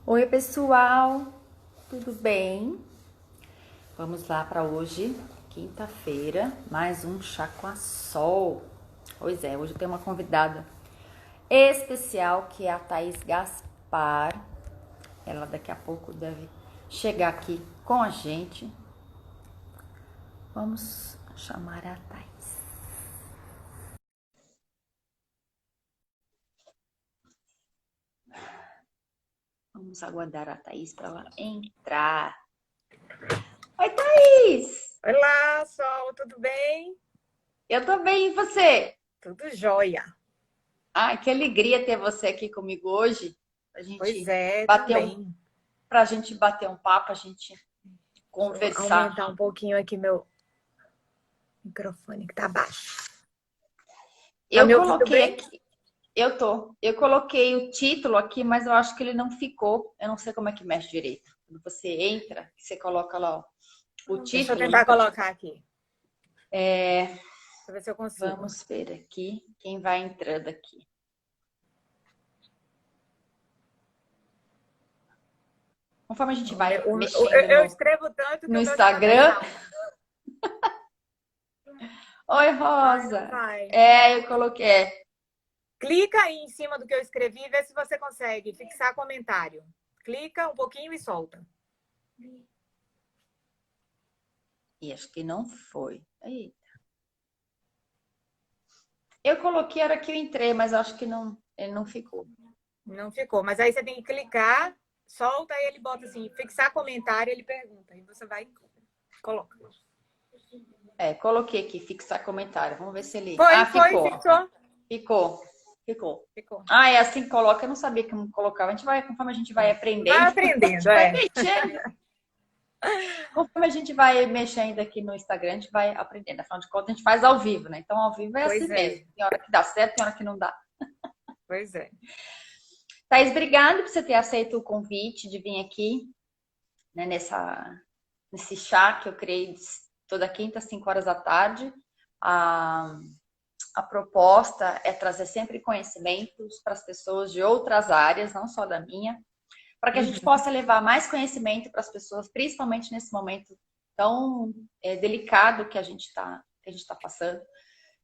Oi, pessoal, tudo bem? Vamos lá para hoje, quinta-feira, mais um Chá com a Sol. Pois é, hoje eu tenho uma convidada especial que é a Thaís Gaspar. Ela daqui a pouco deve chegar aqui com a gente. Vamos chamar a Thaís. Vamos aguardar a Thaís para ela entrar. Oi, Thaís! Olá, Sol, tudo bem? Eu tô bem, e você? Tudo jóia. Ai, que alegria ter você aqui comigo hoje. A Pois gente é, bater um, também. pra gente bater um papo, a gente Deixa eu conversar. aumentar um pouquinho aqui meu microfone, que tá baixo. Tá Eu me ouvindo coloquei bem? aqui, eu coloquei o título aqui, mas eu acho que ele não ficou. Eu não sei como é que mexe direito. Quando você entra, você coloca lá ó, o Deixa eu título, tentar né? colocar aqui. É, Deixa eu ver se eu consigo. vamos ver aqui quem vai entrando aqui. Conforme a gente vai mexendo Eu escrevo tanto que no o meu já tá mais Instagram. alto. Oi, Ai, não Rosa. vai. É, eu coloquei. Clica aí em cima do que eu escrevi e vê se você consegue fixar comentário. Clica um pouquinho e solta. E acho que não foi. Aí. Eu coloquei a hora que eu entrei, mas acho que não, ele não ficou. Não ficou. Mas aí você tem que clicar, solta e ele bota assim, fixar comentário, ele pergunta. Aí você vai e coloca. É, coloquei aqui, fixar comentário. Vamos ver se ele. Foi, Ah, foi, ficou. fixou. Ficou. Ficou. Ficou. Ah, é assim que coloca. Eu não sabia como colocava. A gente vai, conforme a gente vai Vai aprendendo, a aprendendo, gente vai é. mexendo. Conforme a gente vai mexendo aqui no Instagram, a gente vai aprendendo. Afinal de contas, a gente faz ao vivo, né? Então, ao vivo é assim Pois mesmo. é, Tem hora que dá certo, tem hora que não dá. pois é. Thaís, obrigada por você ter aceito o convite de vir aqui, né, nesse chá que eu criei toda quinta, às 5 horas da tarde. A, a proposta é trazer sempre conhecimentos para as pessoas de outras áreas, não só da minha, para que a gente Uhum. possa levar mais conhecimento para as pessoas, principalmente nesse momento tão delicado que a gente tá passando.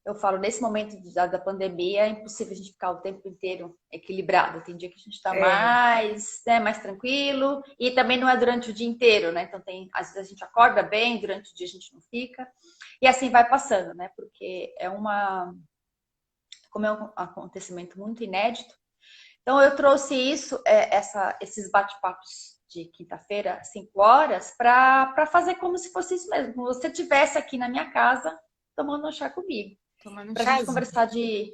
Eu falo, nesse momento da pandemia, é impossível a gente ficar o tempo inteiro equilibrado. Tem dia que a gente está É, mais tranquilo, e também não é durante o dia inteiro, né? Então, às vezes a gente acorda bem, durante o dia a gente não fica, e assim vai passando, né? Porque como é um acontecimento muito inédito. Então, eu trouxe esses bate-papos de quinta-feira, 5 horas, para fazer como se fosse isso mesmo, como se você estivesse aqui na minha casa tomando um chá comigo tomando um para a gente chazinho. conversar de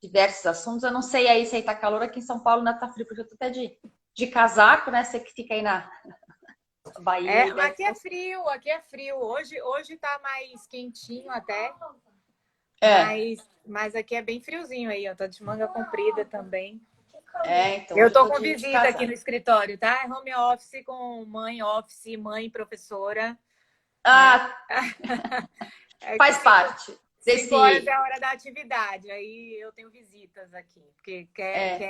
diversos assuntos. Eu não sei aí se aí tá calor, aqui em São Paulo ainda tá frio, porque eu tô até de casaco, né? Você que fica aí na Bahia É, e deve aqui é estar. frio, aqui é frio. Hoje tá mais quentinho até, É, mas aqui é bem friozinho aí, ó. Tô de manga comprida também. então Eu hoje eu tô tô com de visita aqui no casaco. escritório, tá? É home office com mãe office, mãe professora, né? Ah, É que faz parte 5 horas é desse. a hora da atividade. Aí eu tenho visitas aqui, porque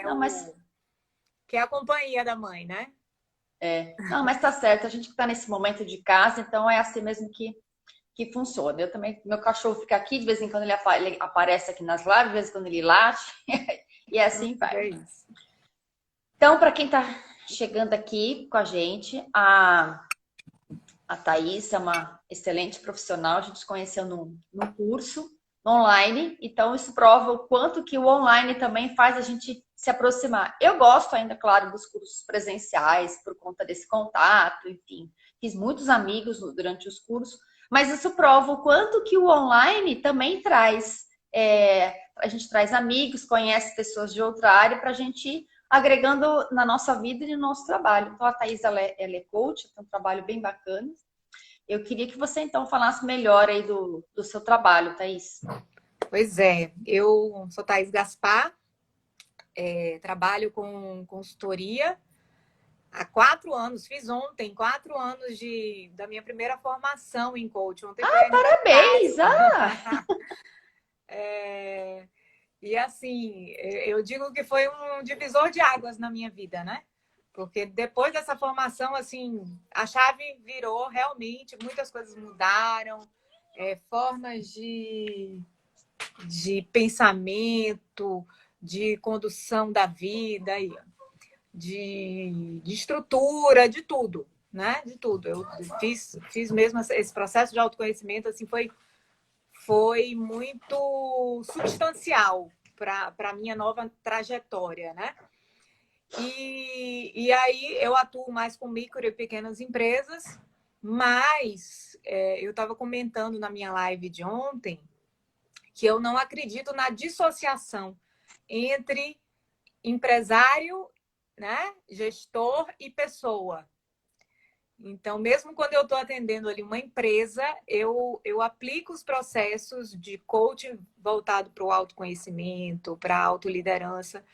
Não, mas. quer a companhia da mãe, né? Não, mas tá certo. A gente que tá nesse momento de casa, então é assim mesmo que funciona. Eu também, meu cachorro fica aqui, de vez em quando ele aparece aqui nas lives, de vez em quando ele late, e assim vai. É isso. Então, para quem está chegando aqui com a gente, a Thaís é uma excelente profissional, a gente se conheceu num curso online, então isso prova o quanto que o online também faz a gente se aproximar. Eu gosto ainda, claro, dos cursos presenciais, por conta desse contato, enfim, fiz muitos amigos durante os cursos, mas isso prova o quanto que o online também traz, a gente traz amigos, conhece pessoas de outra área para a gente ir agregando na nossa vida e no nosso trabalho. Então a Thaís, ela é coach, tem um trabalho bem bacana. Eu queria que você, então, falasse melhor aí do seu trabalho, Thaís. Pois é, eu sou Thaís Gaspar, trabalho com consultoria há 4 anos. Fiz ontem 4 anos da minha primeira formação em coach. Ontem foi Parabéns! aniversário. Ah, E assim, eu digo que foi um divisor de águas na minha vida, né? Porque depois dessa formação, assim, a chave virou realmente, muitas coisas mudaram, formas de pensamento, de condução da vida, de estrutura, de tudo, né? De tudo. Eu fiz mesmo esse processo de autoconhecimento, assim, foi muito substancial para a minha nova trajetória, né? E aí eu atuo mais com micro e pequenas empresas, mas eu estava comentando na minha live de ontem que eu não acredito na dissociação entre empresário, né, gestor e pessoa. Então, mesmo quando eu estou atendendo ali uma empresa, eu aplico os processos de coaching voltado para o autoconhecimento, para a autoliderança,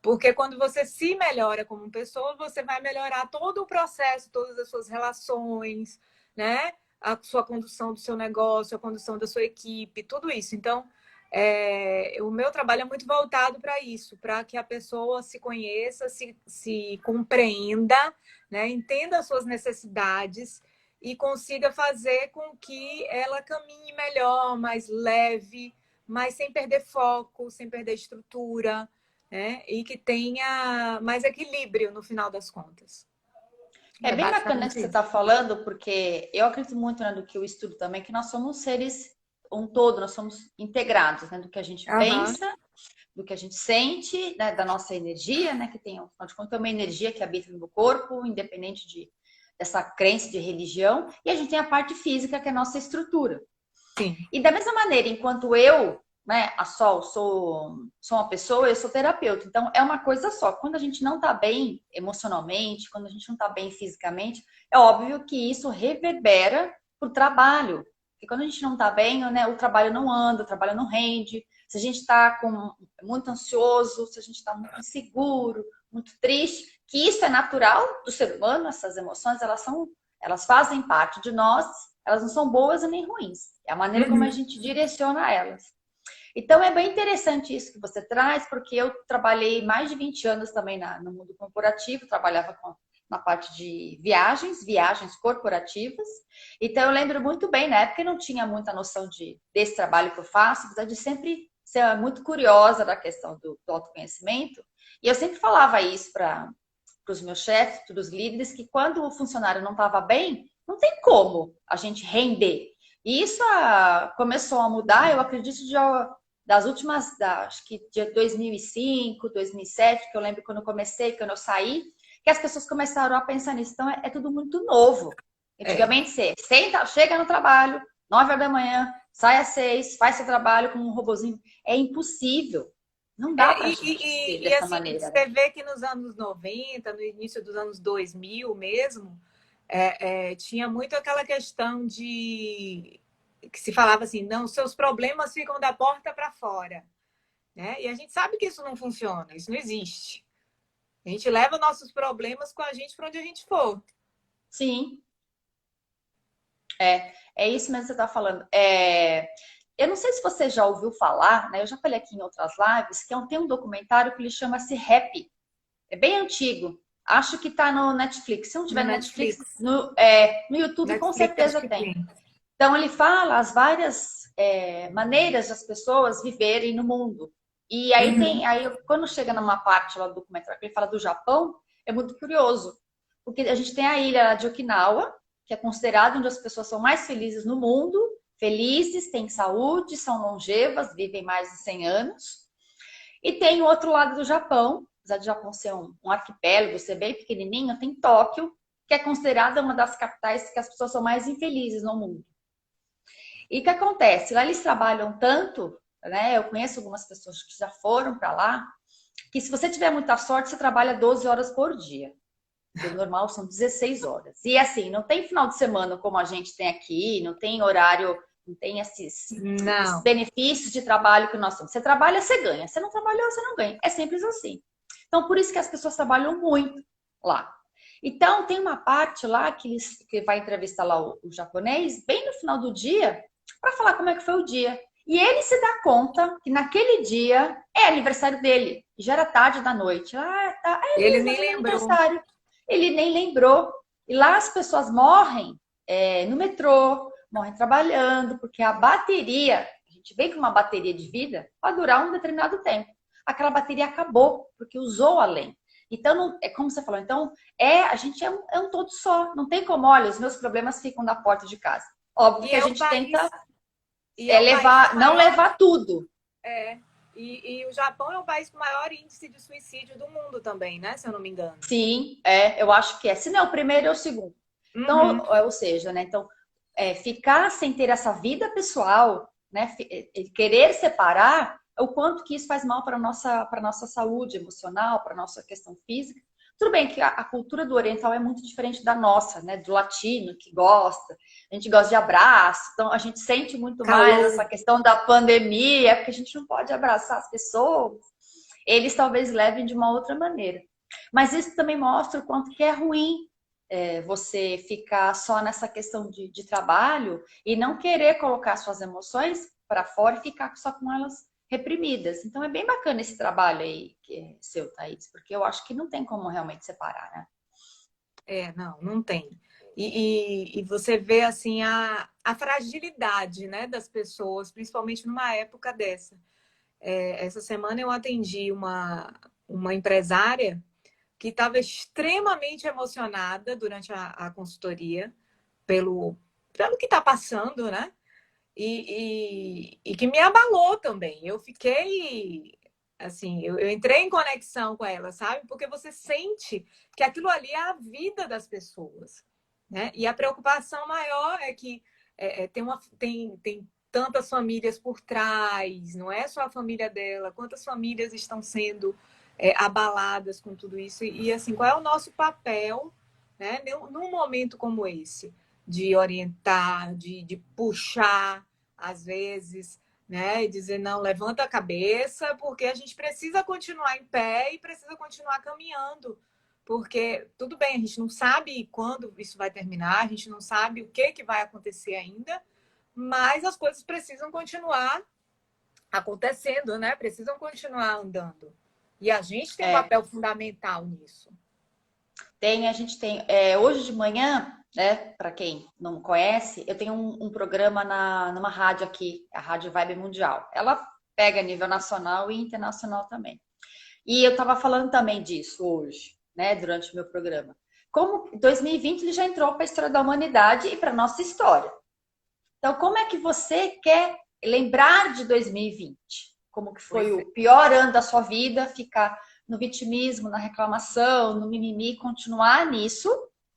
porque quando você se melhora como pessoa, você vai melhorar todo o processo, todas as suas relações, né? A sua condução do seu negócio, a condução da sua equipe, tudo isso. Então, o meu trabalho é muito voltado para isso, para que a pessoa se conheça, se compreenda, né? Entenda as suas necessidades e consiga fazer com que ela caminhe melhor, mais leve, mas sem perder foco, sem perder estrutura, né? E que tenha mais equilíbrio no final das contas. É bem bacana o que Basicamente você isso. está falando, porque eu acredito muito, né, do que eu estudo também, que nós somos seres um todo, nós somos integrados, né, do que a gente Aham. pensa, do que a gente sente, né, da nossa energia, né, que tem, afinal de contas, tem uma energia que habita no corpo, independente dessa crença de religião, e a gente tem a parte física, que é a nossa estrutura. Sim. E da mesma maneira, enquanto eu, né, a Sol, sou uma pessoa, eu sou terapeuta. Então, é uma coisa só. Quando a gente não está bem emocionalmente, quando a gente não está bem fisicamente, é óbvio que isso reverbera para o trabalho. Porque quando a gente não está bem, né, o trabalho não anda, o trabalho não rende. Se a gente está muito ansioso, se a gente está muito inseguro, muito triste, que isso é natural do ser humano, essas emoções, elas fazem parte de nós, elas não são boas e nem ruins. É a maneira como a Uhum. gente direciona elas. Então, é bem interessante isso que você traz, porque eu trabalhei mais de 20 anos também no mundo corporativo, trabalhava na parte de viagens corporativas. Então, eu lembro muito bem, na época eu não tinha muita noção desse trabalho que eu faço, apesar de sempre ser muito curiosa da questão do autoconhecimento. E eu sempre falava isso para os meus chefes, para os líderes, que quando o funcionário não estava bem, não tem como a gente render. E isso começou a mudar, eu acredito, das últimas, acho que de 2005, 2007, que eu lembro quando eu comecei, quando eu saí, que as pessoas começaram a pensar nisso. Então, é tudo muito novo. É. Antigamente, você senta, chega no trabalho, 9 horas da manhã, sai às 6, faz seu trabalho com um robozinho. É impossível. Não dá É, pra gente ser e dessa assim, maneira, né? você vê que nos anos 90, no início dos anos 2000 mesmo, tinha muito aquela questão de que se falava assim, não, seus problemas ficam da porta para fora, né? E a gente sabe que isso não funciona, isso não existe. A gente leva nossos problemas com a gente para onde a gente for. Sim, é isso mesmo que você está falando. Eu não sei se você já ouviu falar, né? Eu já falei aqui em outras lives, que tem um documentário que ele chama-se Happy. É bem antigo. Acho que está no Netflix. Se não tiver No no Netflix, Netflix. no YouTube com Netflix acho certeza que tem. tem. Então ele fala as várias maneiras das pessoas viverem no mundo. E aí Uhum. quando chega numa parte lá do documentário que ele fala do Japão, é muito curioso. Porque a gente tem a ilha de Okinawa, que é considerada onde as pessoas são mais felizes no mundo, felizes, têm saúde, são longevas, vivem mais de 100 anos. E tem o outro lado do Japão, apesar do Japão ser um arquipélago, ser bem pequenininho, tem Tóquio, que é considerada uma das capitais que as pessoas são mais infelizes no mundo. E o que acontece? Lá eles trabalham tanto, né? Eu conheço algumas pessoas que já foram para lá, que se você tiver muita sorte, você trabalha 12 horas por dia. O normal são 16 horas. E assim, não tem final de semana como a gente tem aqui, não tem horário, não tem esses Não. benefícios de trabalho que nós temos. Você trabalha, você ganha. Você não trabalhou, você não ganha. É simples assim. Então, por isso que as pessoas trabalham muito lá. Então, tem uma parte lá que vai entrevistar lá o japonês, bem no final do dia, para falar como é que foi o dia. E ele se dá conta que naquele dia é aniversário dele. Já era tarde da noite. Ah, tá. É Ele mesmo, nem hoje é meu lembrou. aniversário. ele nem lembrou. E lá as pessoas morrem no metrô, morrem trabalhando, porque a bateria, a gente vem com uma bateria de vida para durar um determinado tempo. Aquela bateria acabou, porque usou além. Então, não, é como você falou, então a gente é um todo só. Não tem como, olha, os meus problemas ficam na porta de casa. Óbvio E que a é o gente tenta país, e é o país com não maior. levar tudo. É, e o Japão é o país com maior índice de suicídio do mundo também, né? Se eu não me engano. Sim, eu acho que é. Se não, o primeiro é o segundo. Então, Uhum. ou seja, né? Então, ficar sem ter essa vida pessoal, né? Querer separar, o quanto que isso faz mal para nossa saúde emocional, para nossa questão física. Tudo bem que a cultura do oriental é muito diferente da nossa, né? Do latino que gosta, a gente gosta de abraço, então a gente sente muito mais Calor. essa questão da pandemia, porque a gente não pode abraçar as pessoas. Eles talvez levem de uma outra maneira. Mas isso também mostra o quanto que é ruim você ficar só nessa questão de trabalho e não querer colocar suas emoções para fora e ficar só com elas reprimidas. Então é bem bacana esse trabalho aí que é seu, Thaís, porque eu acho que não tem como realmente separar, né? Não tem. E você vê assim a fragilidade, né, das pessoas, principalmente numa época dessa. Essa semana eu atendi uma empresária que estava extremamente emocionada durante a consultoria pelo que está passando, né? E que me abalou também. Eu fiquei assim, eu entrei em conexão com ela, sabe? Porque você sente que aquilo ali é a vida das pessoas, né? E a preocupação maior é que tem tantas famílias por trás, não é só a família dela, quantas famílias estão sendo abaladas com tudo isso. E assim, qual é o nosso papel, né, num momento como esse? De orientar, de puxar, às vezes, né? E dizer, não, levanta a cabeça, porque a gente precisa continuar em pé e precisa continuar caminhando. Porque, tudo bem, a gente não sabe quando isso vai terminar, a gente não sabe o que vai acontecer ainda, mas as coisas precisam continuar acontecendo, né? Precisam continuar andando. E a gente tem um papel fundamental nisso. A gente tem. Hoje de manhã, né, para quem não conhece, eu tenho um programa numa rádio aqui, a Rádio Vibe Mundial. Ela pega nível nacional e internacional também. E eu estava falando também disso hoje, né, durante o meu programa. Como 2020 ele já entrou para a história da humanidade e para a nossa história. Então, como é que você quer lembrar de 2020? Como que foi o pior ano da sua vida, ficar no vitimismo, na reclamação, no mimimi, continuar nisso?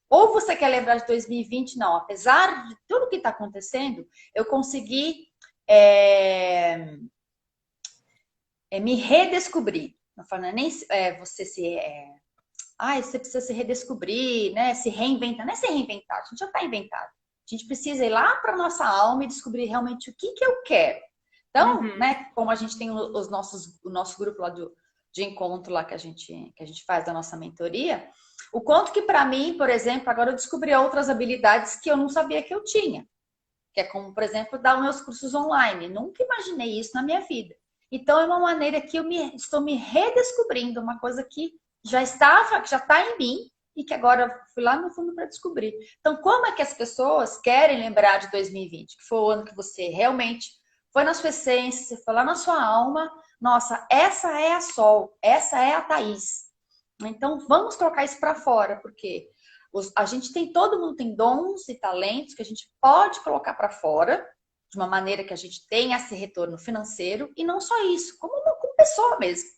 Ou você quer lembrar de 2020? Não, apesar de tudo que está acontecendo, eu consegui me redescobrir. Não falo nem você você precisa se redescobrir, né? Se reinventar. Não é se reinventar, a gente já está inventado. A gente precisa ir lá para nossa alma e descobrir realmente o que eu quero. Então, né, como a gente tem o nosso grupo lá de encontro lá que a gente faz da nossa mentoria, o quanto que para mim, por exemplo, agora eu descobri outras habilidades que eu não sabia que eu tinha. Que é como, por exemplo, dar meus cursos online. Nunca imaginei isso na minha vida. Então, é uma maneira que estou me redescobrindo, uma coisa que já está em mim e que agora eu fui lá no fundo para descobrir. Então, como é que as pessoas querem lembrar de 2020? Que foi o ano que você realmente foi na sua essência, você foi lá na sua alma. Nossa, essa é a Sol, essa é a Thaís. Então, vamos colocar isso para fora, porque todo mundo tem dons e talentos que a gente pode colocar para fora, de uma maneira que a gente tenha esse retorno financeiro, e não só isso, como pessoa mesmo,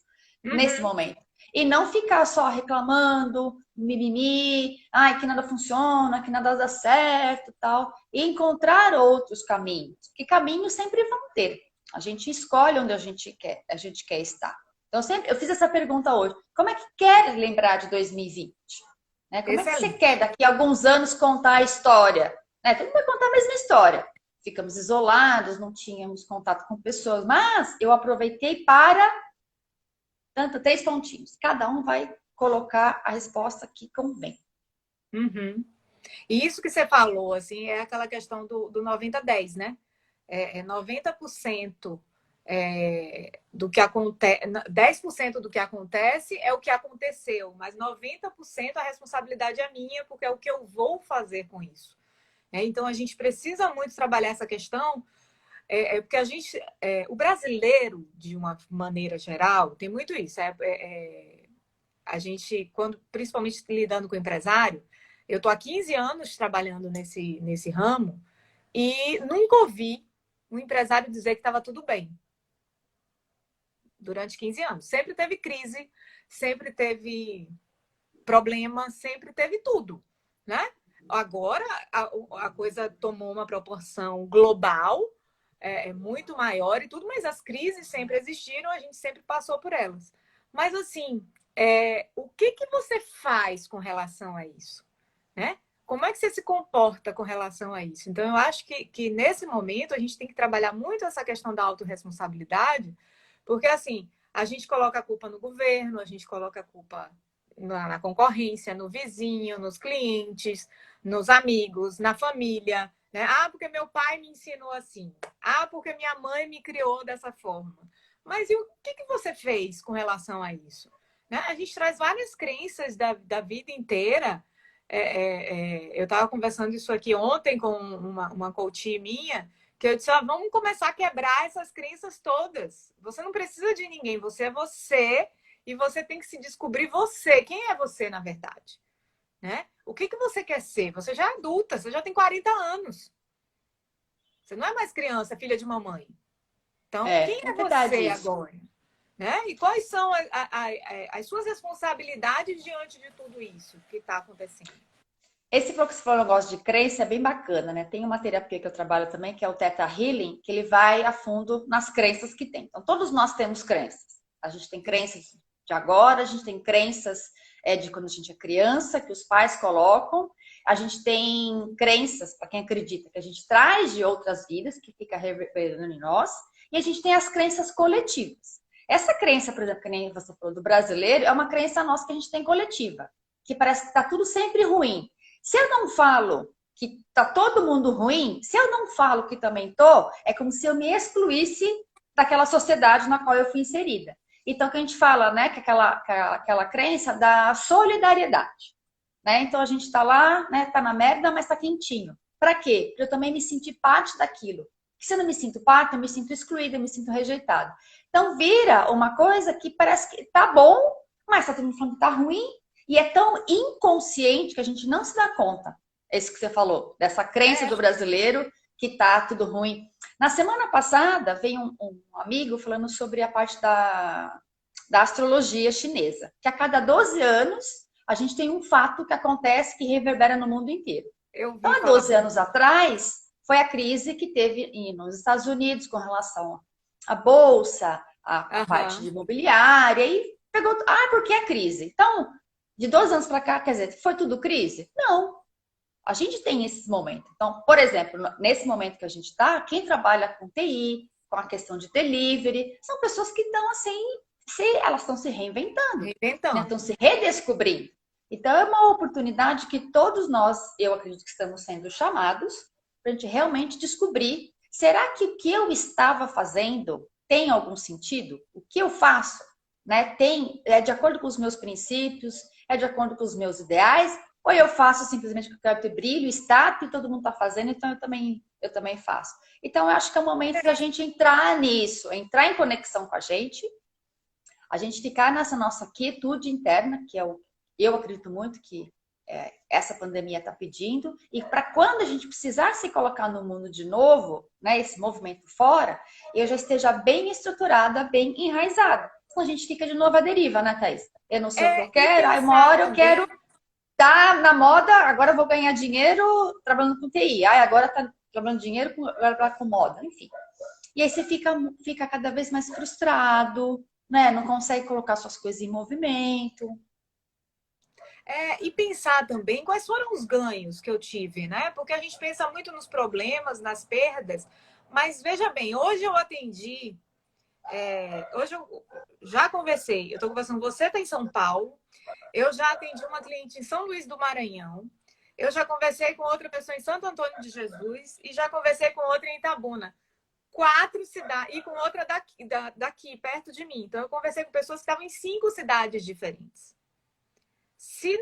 nesse momento. E não ficar só reclamando, mimimi, ai, que nada funciona, que nada dá certo, tal. E encontrar outros caminhos, que caminhos sempre vão ter. A gente escolhe onde a gente quer estar. Então, eu fiz essa pergunta hoje. Como é que quer lembrar de 2020? Né? Como é que você quer, daqui a alguns anos, contar a história? Né? Todo mundo vai contar a mesma história. Ficamos isolados, não tínhamos contato com pessoas, mas eu aproveitei para três pontinhos. Cada um vai colocar a resposta que convém. E isso que você falou, assim, é aquela questão do 90-10, né? 90% do que acontece, 10% do que acontece é o que aconteceu, mas 90% a responsabilidade é minha, porque é o que eu vou fazer com isso. Então, a gente precisa muito trabalhar essa questão, porque o brasileiro, de uma maneira geral, tem muito isso. A gente, principalmente lidando com empresário, eu estou há 15 anos trabalhando nesse ramo e nunca ouvi um empresário dizer que estava tudo bem durante 15 anos. Sempre teve crise, sempre teve problema, sempre teve tudo, né? Agora a coisa tomou uma proporção global, muito maior e tudo, mas as crises sempre existiram, a gente sempre passou por elas. Mas assim, o que você faz com relação a isso, né? Como é que você se comporta com relação a isso? Então, eu acho que nesse momento a gente tem que trabalhar muito essa questão da autorresponsabilidade, porque assim, a gente coloca a culpa no governo, a gente coloca a culpa na concorrência, no vizinho, nos clientes, nos amigos, na família, né? Ah, porque meu pai me ensinou assim. Ah, porque minha mãe me criou dessa forma. Mas e o que você fez com relação a isso? Né? A gente traz várias crenças da vida inteira. Eu estava conversando isso aqui ontem com uma coach minha, que eu disse, vamos começar a quebrar essas crenças todas. Você não precisa de ninguém, você é você e você tem que se descobrir você. Quem é você, na verdade? Né? O que você quer ser? Você já é adulta, você já tem 40 anos. Você não é mais criança, filha de mamãe. Então, quem É é verdade você isso. agora? Né? E quais são as suas responsabilidades diante de tudo isso que está acontecendo? Esse que você falou, negócio de crença é bem bacana, né? Tem uma terapia que eu trabalho também, que é o Theta Healing, que ele vai a fundo nas crenças que tem. Então, todos nós temos crenças. A gente tem crenças de agora, a gente tem crenças de quando a gente é criança, que os pais colocam. A gente tem crenças, para quem acredita, que a gente traz de outras vidas, que fica reverberando em nós. E a gente tem as crenças coletivas. Essa crença, por exemplo, que nem você falou do brasileiro, é uma crença nossa que a gente tem coletiva, que parece que está tudo sempre ruim. Se eu não falo que tá todo mundo ruim, se eu não falo que também tô, é como se eu me excluísse daquela sociedade na qual eu fui inserida. Então, que a gente fala, né, que aquela crença da solidariedade, né? Então, a gente tá lá, né, tá na merda, mas tá quentinho. Para quê? Para eu também me sentir parte daquilo. Porque se eu não me sinto parte, eu me sinto excluída, eu me sinto rejeitada. Então, vira uma coisa que parece que tá bom, mas tá todo mundo falando que tá ruim, e é tão inconsciente que a gente não se dá conta. É isso que você falou, dessa crença do brasileiro que tá tudo ruim. Na semana passada, veio um amigo falando sobre a parte da astrologia chinesa, que a cada 12 anos a gente tem um fato que acontece que reverbera no mundo inteiro. Eu Então, vi há falar 12 sobre anos isso. atrás, foi a crise que teve nos Estados Unidos com relação à bolsa, à parte de Aham. imobiliária, e pegou. Ah, por que a crise? Então, de 12 anos para cá, quer dizer, foi tudo crise? Não. A gente tem esses momentos. Então, por exemplo, nesse momento que a gente está, quem trabalha com TI, com a questão de delivery, são pessoas que estão assim, elas estão se reinventando, né? Estão Reinventando. se redescobrindo. Então, é uma oportunidade que todos nós, eu acredito que estamos sendo chamados para a gente realmente descobrir: será que o que eu estava fazendo tem algum sentido? O que eu faço, né, é de acordo com os meus princípios, é de acordo com os meus ideais? Ou eu faço simplesmente porque eu quero ter brilho, status, e todo mundo está fazendo, então eu também faço. Então, eu acho que é o momento da gente entrar nisso, entrar em conexão com a gente ficar nessa nossa quietude interna, que eu acredito muito que essa pandemia está pedindo, e para quando a gente precisar se colocar no mundo de novo, né, esse movimento fora, eu já esteja bem estruturada, bem enraizada. Senão a gente fica de novo à deriva, né, Thaís? Eu não sei o que eu E quero, aí uma pensar hora eu quero também. tá na moda, agora eu vou ganhar dinheiro trabalhando com TI. Ai, agora tá trabalhando dinheiro com moda, enfim. E aí você fica cada vez mais frustrado, né? Não consegue colocar suas coisas em movimento. E pensar também quais foram os ganhos que eu tive, né? Porque a gente pensa muito nos problemas, nas perdas, mas veja bem, hoje eu atendi, hoje eu já conversei, eu estou conversando, você está em São Paulo, eu já atendi uma cliente em São Luís do Maranhão, eu já conversei com outra pessoa em Santo Antônio de Jesus e já conversei com outra em Itabuna. 4 cidades e com outra daqui, perto de mim. Então, eu conversei com pessoas que estavam em 5 cidades diferentes. Se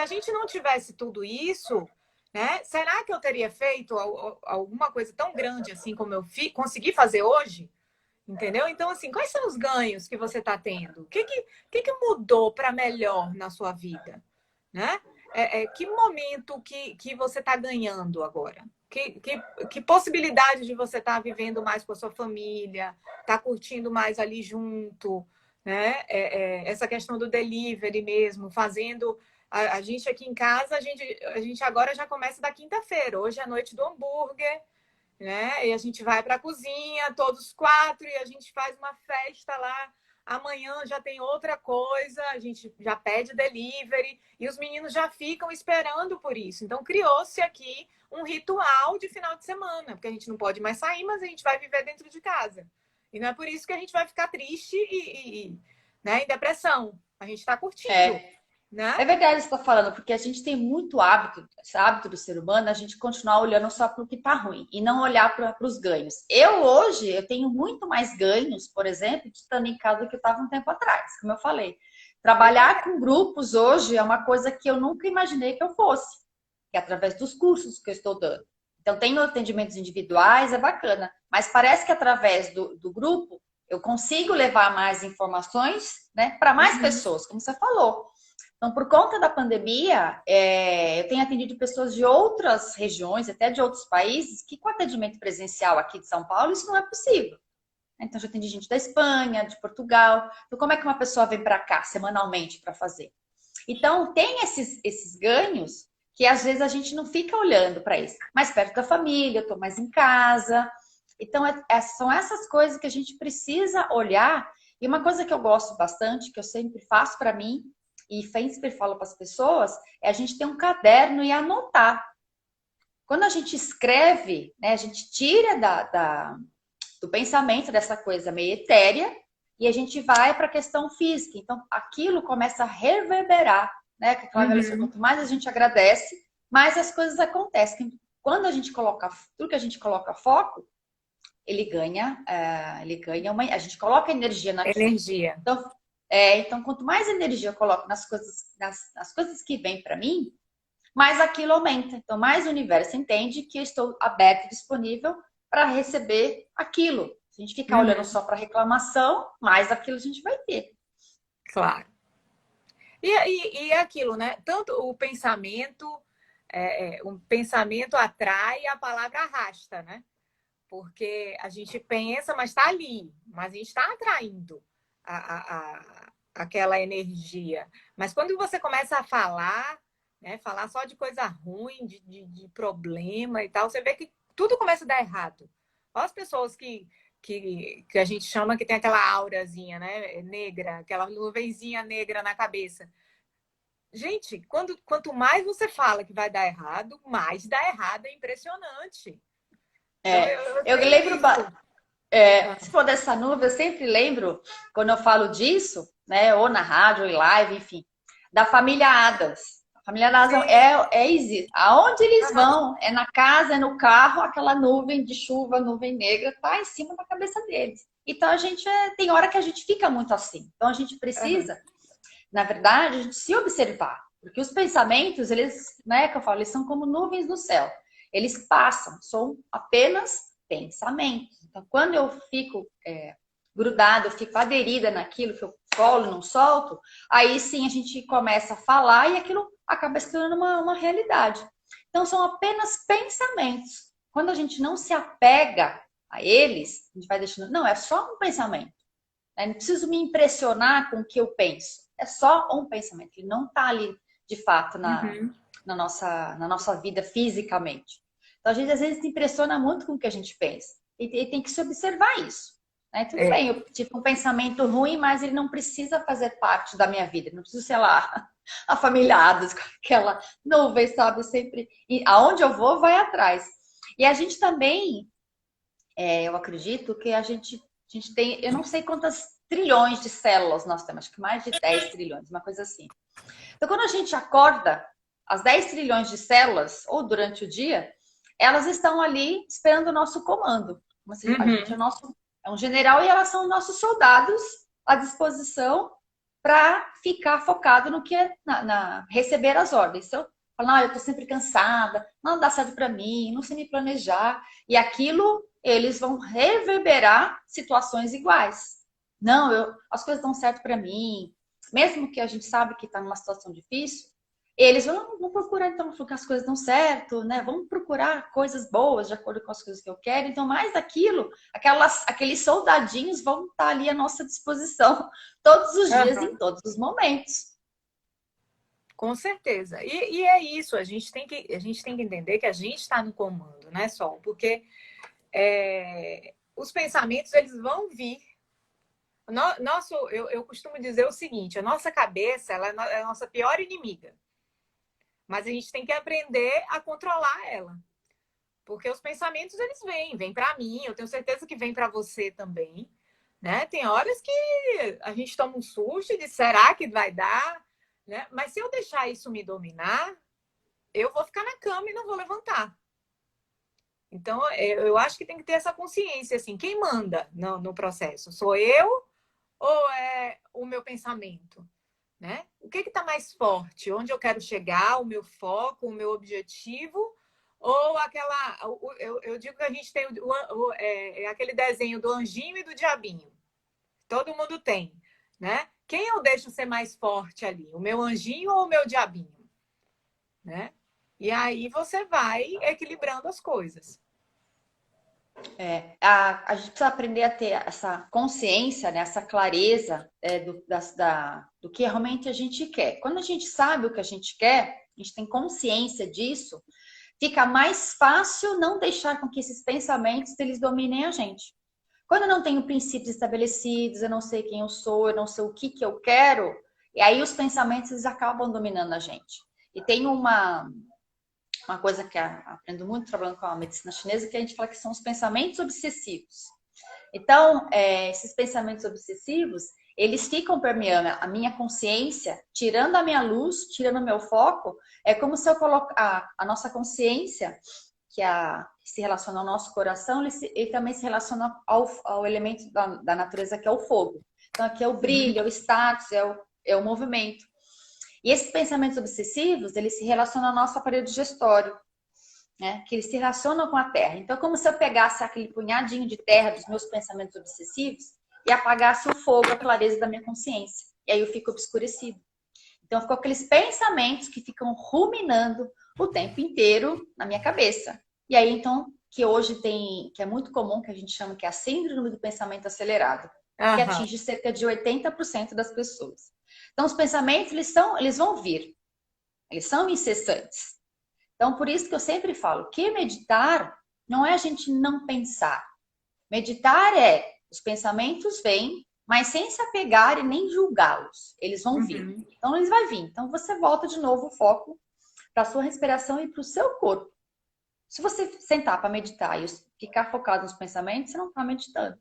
a gente não tivesse tudo isso, né, será que eu teria feito alguma coisa tão grande assim como eu consegui fazer hoje? Entendeu? Então, assim, quais são os ganhos que você está tendo? O que mudou para melhor na sua vida? Né? Que momento que você está ganhando agora? Que possibilidade de você estar vivendo mais com a sua família, estar curtindo mais ali junto, né? Essa questão do delivery mesmo, fazendo... A gente aqui em casa, a gente agora já começa da quinta-feira. Hoje é a noite do hambúrguer, né? E a gente vai para a cozinha, todos 4, e a gente faz uma festa lá. Amanhã já tem outra coisa, a gente já pede delivery e os meninos já ficam esperando por isso. Então, criou-se aqui um ritual de final de semana, porque a gente não pode mais sair, mas a gente vai viver dentro de casa. E não é por isso que a gente vai ficar triste né, em depressão. A gente está curtindo. Né? É verdade o que você está falando, porque a gente tem muito hábito, esse hábito do ser humano, a gente continuar olhando só para o que está ruim e não olhar para os ganhos. Hoje, eu tenho muito mais ganhos, por exemplo, de estando em casa do que eu estava um tempo atrás, como eu falei. Trabalhar com grupos hoje é uma coisa que eu nunca imaginei que eu fosse, que é através dos cursos que eu estou dando. Então, tenho atendimentos individuais, é bacana, mas parece que através do grupo eu consigo levar mais informações, né, para mais pessoas, como você falou. Então, por conta da pandemia, eu tenho atendido pessoas de outras regiões, até de outros países, que com atendimento presencial aqui de São Paulo, isso não é possível. Então, já atendi gente da Espanha, de Portugal. Então, como é que uma pessoa vem para cá semanalmente para fazer? Então, tem esses ganhos que às vezes a gente não fica olhando para isso. Mais perto da família, eu estou mais em casa. Então, são essas coisas que a gente precisa olhar. E uma coisa que eu gosto bastante, que eu sempre faço para mim, e sempre falo para as pessoas, é a gente ter um caderno e anotar. Quando a gente escreve, né, a gente tira do pensamento dessa coisa meio etérea e a gente vai para a questão física. Então, aquilo começa a reverberar, né? Quanto mais a gente agradece, mais as coisas acontecem. Quando a gente coloca, tudo que a gente coloca foco, ele ganha a gente coloca energia naquilo. Energia. Então, quanto mais energia eu coloco nas coisas que vêm para mim, mais aquilo aumenta. Então, mais o universo entende que eu estou aberto e disponível para receber aquilo. Se a gente ficar olhando só para reclamação, mais aquilo a gente vai ter. Claro. E é aquilo, né? Tanto o pensamento atrai e a palavra arrasta, né? Porque a gente pensa, mas está ali, mas a gente está atraindo aquela energia. Mas quando você começa a falar, né, falar só de coisa ruim, de problema e tal, você vê que tudo começa a dar errado. Olha as pessoas que a gente chama que tem aquela aurazinha, né, negra, aquela nuvenzinha negra na cabeça. Gente, quanto mais você fala que vai dar errado, mais dá errado, é impressionante. Eu lembro... se for dessa nuvem, eu sempre lembro, quando eu falo disso, né, ou na rádio, ou em live, enfim, da família Adams. A família Adams existe. Aonde eles vão, é na casa, é no carro, aquela nuvem de chuva, nuvem negra, tá em cima da cabeça deles. Então, a gente tem hora que a gente fica muito assim. Então, a gente precisa, na verdade, a gente se observar. Porque os pensamentos, eles, né, que eu falo, eles são como nuvens no céu. Eles passam, são apenas pensamentos. Então, quando eu fico grudada, eu fico aderida naquilo que eu colo, não solto, aí sim a gente começa a falar e aquilo acaba se tornando uma realidade. Então, são apenas pensamentos. Quando a gente não se apega a eles, a gente vai deixando... Não, é só um pensamento. Né? Não preciso me impressionar com o que eu penso. É só um pensamento. Ele não está ali, de fato, na nossa vida fisicamente. Então, a gente às vezes se impressiona muito com o que a gente pensa. E tem que se observar isso. Né? Tudo bem, eu tive um pensamento ruim, mas ele não precisa fazer parte da minha vida. Não precisa, sei lá, afamiliados, com aquela nuvem, sabe? Sempre. E aonde eu vou, vai atrás. E a gente também, eu acredito que a gente tem, eu não sei quantas trilhões de células nós temos, acho que mais de 10 trilhões, uma coisa assim. Então, quando a gente acorda, as 10 trilhões de células, ou durante o dia, elas estão ali esperando o nosso comando. A gente Uhum. é um general e elas são nossos soldados à disposição para ficar focado no que é receber as ordens. Se eu falar, eu estou sempre cansada, não dá certo para mim, não sei me planejar, e aquilo eles vão reverberar situações iguais. Não, as coisas dão certo para mim, mesmo que a gente sabe que está numa situação difícil, eles vão procurar então que as coisas dão certo, né? Vamos procurar coisas boas de acordo com as coisas que eu quero. Então, mais daquilo, aqueles soldadinhos vão estar ali à nossa disposição todos os dias, em Uhum. todos os momentos. Com certeza. E é isso, a gente tem que entender que a gente está no comando, né, Sol? Porque os pensamentos, eles vão vir. Eu costumo dizer o seguinte, a nossa cabeça, ela é a nossa pior inimiga. Mas a gente tem que aprender a controlar ela. Porque os pensamentos, eles vêm para mim, eu tenho certeza que vem para você também, né? Tem horas que a gente toma um susto e diz, será que vai dar? Né? Mas se eu deixar isso me dominar, eu vou ficar na cama e não vou levantar. Então, eu acho que tem que ter essa consciência, assim, quem manda no processo? Sou eu ou é o meu pensamento? Né? O que está mais forte? Onde eu quero chegar? O meu foco, o meu objetivo? Ou aquela... Eu digo que a gente tem aquele desenho do anjinho e do diabinho. Todo mundo tem, né? Quem eu deixo ser mais forte ali? O meu anjinho ou o meu diabinho? Né? E aí você vai equilibrando as coisas. A gente precisa aprender a ter essa consciência, né, essa clareza do que realmente a gente quer. Quando a gente sabe o que a gente quer, a gente tem consciência disso, fica mais fácil não deixar com que esses pensamentos eles dominem a gente. Quando eu não tenho princípios estabelecidos, eu não sei quem eu sou, eu não sei o que eu quero, e aí os pensamentos eles acabam dominando a gente. E tem uma coisa que eu aprendo muito trabalhando com a medicina chinesa, que a gente fala que são os pensamentos obsessivos. Então, esses pensamentos obsessivos, eles ficam permeando a minha consciência, tirando a minha luz, tirando o meu foco. É como se eu colocar a nossa consciência, que se relaciona ao nosso coração, ele também se relaciona ao elemento da natureza, que é o fogo. Então, aqui é o brilho, é o status, é o movimento. E esses pensamentos obsessivos, eles se relacionam ao nosso aparelho digestório, né? Que eles se relacionam com a terra. Então, é como se eu pegasse aquele punhadinho de terra dos meus pensamentos obsessivos e apagasse o fogo, a clareza da minha consciência. E aí eu fico obscurecido. Então, ficou aqueles pensamentos que ficam ruminando o tempo inteiro na minha cabeça. E aí, então, que hoje que é muito comum, que a gente chama que é a síndrome do pensamento acelerado, que Aham. atinge cerca de 80% das pessoas. Então, os pensamentos, eles vão vir. Eles são incessantes. Então, por isso que eu sempre falo que meditar não é a gente não pensar. Meditar os pensamentos vêm, mas sem se apegar e nem julgá-los. Eles vão vir. Uhum. Então, eles vão vir. Então, você volta de novo o foco para a sua respiração e para o seu corpo. Se você sentar para meditar e ficar focado nos pensamentos, você não está meditando.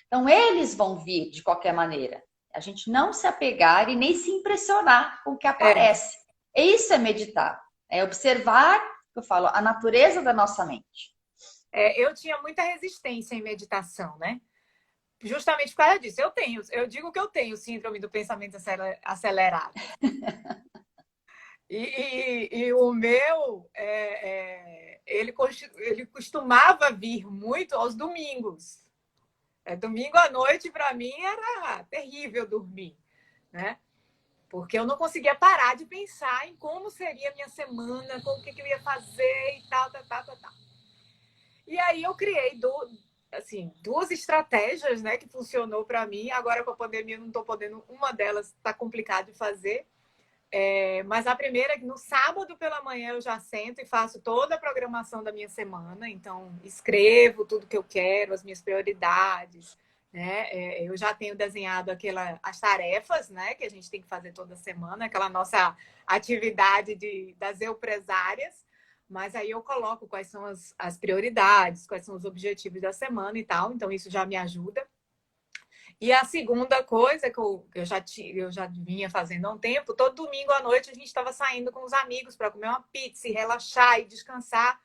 Então, eles vão vir de qualquer maneira. A gente não se apegar e nem se impressionar com o que É. aparece. Isso é meditar. É observar, eu falo, a natureza da nossa mente. Eu tinha muita resistência em meditação, né? Justamente por causa disso. Eu digo que eu tenho síndrome do pensamento acelerado. E o meu, ele costumava vir muito aos domingos. Domingo à noite, para mim, era terrível dormir, né? Porque eu não conseguia parar de pensar em como seria a minha semana, com o que eu ia fazer e tal, tal, tal, tal, tal. E aí eu criei duas estratégias, né, que funcionou para mim. Agora com a pandemia eu não estou podendo, uma delas está complicado de fazer. Mas a primeira é que no sábado pela manhã eu já sento e faço toda a programação da minha semana. Então, escrevo tudo que eu quero, as minhas prioridades. Né? Eu já tenho desenhado as tarefas, né, que a gente tem que fazer toda semana, aquela nossa atividade das empresárias. Mas aí eu coloco quais são as prioridades, quais são os objetivos da semana e tal. Então, isso já me ajuda. E a segunda coisa que eu já vinha fazendo há um tempo, todo domingo à noite a gente estava saindo com os amigos para comer uma pizza, e relaxar e descansar,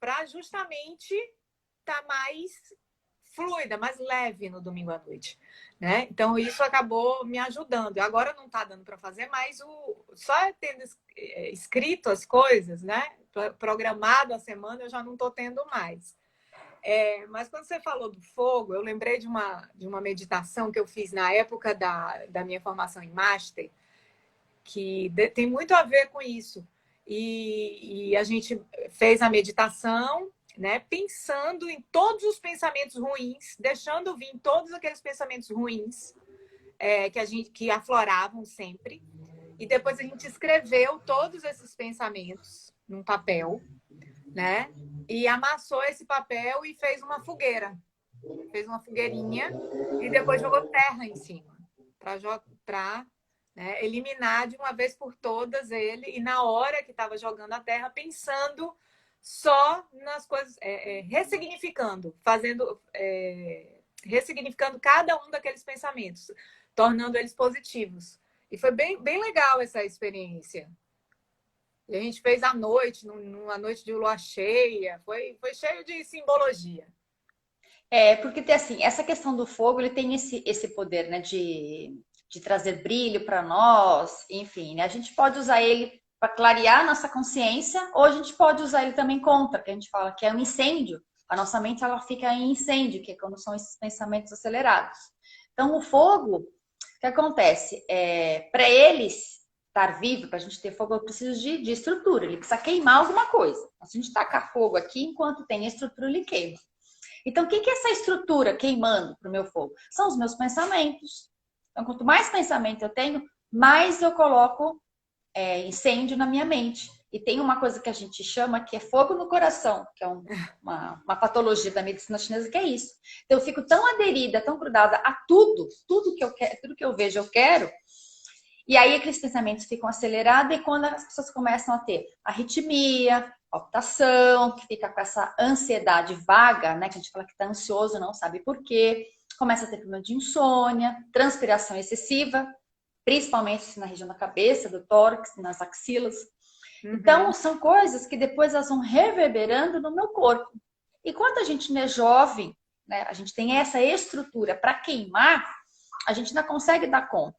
para justamente tá mais fluida, mais leve no domingo à noite, né? Então isso acabou me ajudando. Agora não tá dando para fazer, mas só tendo escrito as coisas, né? Programado a semana, eu já não tô tendo mais. Mas quando você falou do fogo, eu lembrei de uma meditação que eu fiz na época da minha formação em Master, que tem muito a ver com isso. E a gente fez a meditação, né, pensando em todos os pensamentos ruins, deixando vir todos aqueles pensamentos ruins que afloravam sempre. E depois a gente escreveu todos esses pensamentos num papel, né? E amassou esse papel e fez uma fogueira. Fez uma fogueirinha e depois jogou terra em cima para eliminar de uma vez por todas ele. E na hora que estava jogando a terra, pensando só nas coisas, ressignificando, ressignificando cada um daqueles pensamentos, tornando eles positivos. E foi bem, bem legal essa experiência. E a gente fez à noite, numa noite de lua cheia, foi cheio de simbologia. Porque tem assim, essa questão do fogo, ele tem esse poder, né, de trazer brilho para nós, enfim, né? A gente pode usar ele para clarear a nossa consciência, ou a gente pode usar ele também contra, que a gente fala que é um incêndio. A nossa mente, ela fica em incêndio, que é quando são esses pensamentos acelerados. Então, o fogo, o que acontece? Para eles estar vivo, para a gente ter fogo, eu preciso de estrutura. Ele precisa queimar alguma coisa. Se a gente tacar fogo aqui, enquanto tem estrutura, ele queima. Então, o que é essa estrutura queimando para o meu fogo? São os meus pensamentos. Então, quanto mais pensamento eu tenho, mais eu coloco incêndio na minha mente. E tem uma coisa que a gente chama que é fogo no coração, que é uma patologia da medicina chinesa, que é isso. Então, eu fico tão aderida, tão grudada a tudo que eu quero, tudo que eu vejo, eu quero. E aí aqueles pensamentos ficam acelerados e quando as pessoas começam a ter arritmia, palpitação, que fica com essa ansiedade vaga, né? Que a gente fala que está ansioso, não sabe por quê. Começa a ter problema de insônia, transpiração excessiva, principalmente na região da cabeça, do tórax, nas axilas. Uhum. Então, são coisas que depois elas vão reverberando no meu corpo. E quando a gente é jovem, né, a gente tem essa estrutura para queimar, a gente não consegue dar conta.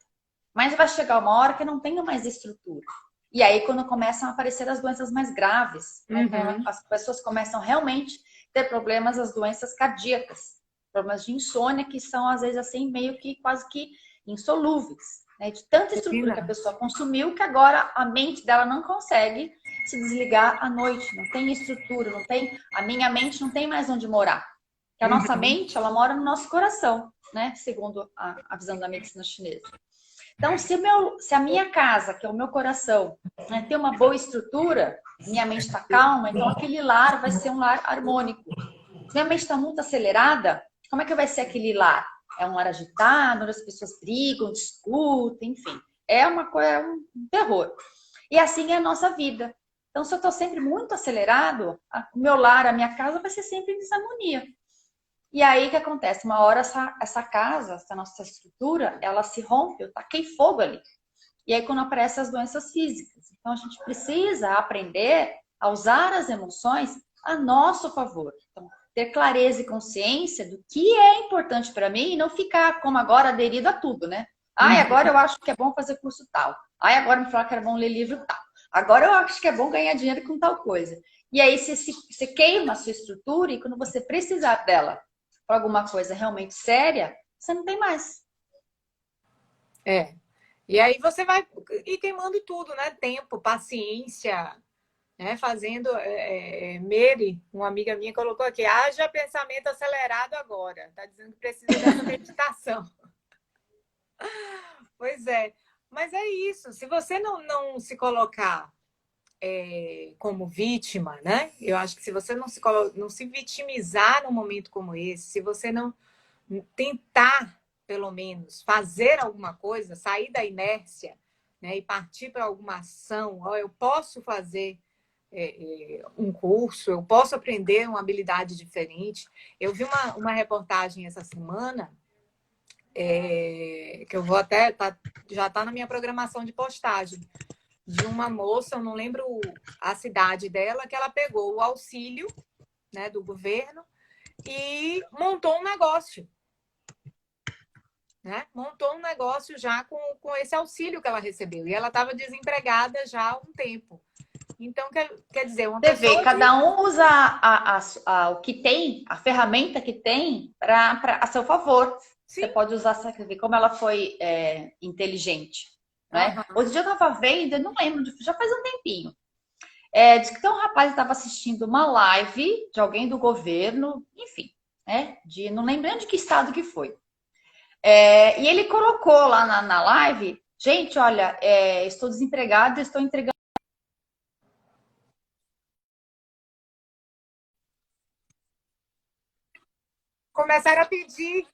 Mas vai chegar uma hora que não tenha mais estrutura. E aí, quando começam a aparecer as doenças mais graves, né? Uhum. As pessoas começam realmente a ter problemas, as doenças cardíacas, problemas de insônia, que são, às vezes, assim, meio que quase que insolúveis, né? De tanta estrutura que a pessoa consumiu, que agora a mente dela não consegue se desligar à noite. Não tem estrutura, não tem... A minha mente não tem mais onde morar. Porque a nossa mente, ela mora no nosso coração, né? Segundo a visão da medicina chinesa. Então, se a minha casa, que é o meu coração, né, tem uma boa estrutura, minha mente está calma, então aquele lar vai ser um lar harmônico. Se minha mente está muito acelerada, como é que vai ser aquele lar? É um lar agitado, onde as pessoas brigam, discutem, enfim. É uma coisa, um terror. E assim é a nossa vida. Então, se eu estou sempre muito acelerado, o meu lar, a minha casa vai ser sempre em desarmonia. E aí o que acontece? Uma hora essa casa, essa nossa estrutura, ela se rompe, eu taquei fogo ali. E aí quando aparecem as doenças físicas. Então a gente precisa aprender a usar as emoções a nosso favor. Então, ter clareza e consciência do que é importante para mim e não ficar, como agora, aderido a tudo, né? Agora eu acho que é bom fazer curso tal. Agora me falaram que era bom ler livro tal. Agora eu acho que é bom ganhar dinheiro com tal coisa. E aí você queima a sua estrutura e quando você precisar dela para alguma coisa realmente séria, você não tem mais. E aí você vai ir queimando tudo, né? Tempo, paciência, né? Fazendo... Mary, uma amiga minha, colocou aqui, haja pensamento acelerado agora. Tá dizendo que precisa dessa meditação. Pois é. Mas é isso. Se você não se colocar como vítima, né? Eu acho que se você não se vitimizar num momento como esse, se você não tentar, pelo menos, fazer alguma coisa, sair da inércia, né, e partir para alguma ação, eu posso fazer um curso, eu posso aprender uma habilidade diferente. Eu vi uma reportagem essa semana, que eu vou até... já está na minha programação de postagem, de uma moça, eu não lembro a cidade dela, que ela pegou o auxílio, né, do governo e montou um negócio. Né? Montou um negócio já com esse auxílio que ela recebeu. E ela estava desempregada já há um tempo. Então, quer dizer, uma Você vê, pessoa que... cada um usa o que tem, a ferramenta que tem a seu favor. Você Sim. pode usar, você vê como ela foi inteligente. Né? Uhum. Outro dia eu estava vendo, eu não lembro, já faz um tempinho. Diz que tem um rapaz que estava assistindo uma live de alguém do governo, enfim, né? Não lembro de que estado que foi. E ele colocou lá na live, gente, olha, estou desempregado, estou entregando. Começaram a pedir.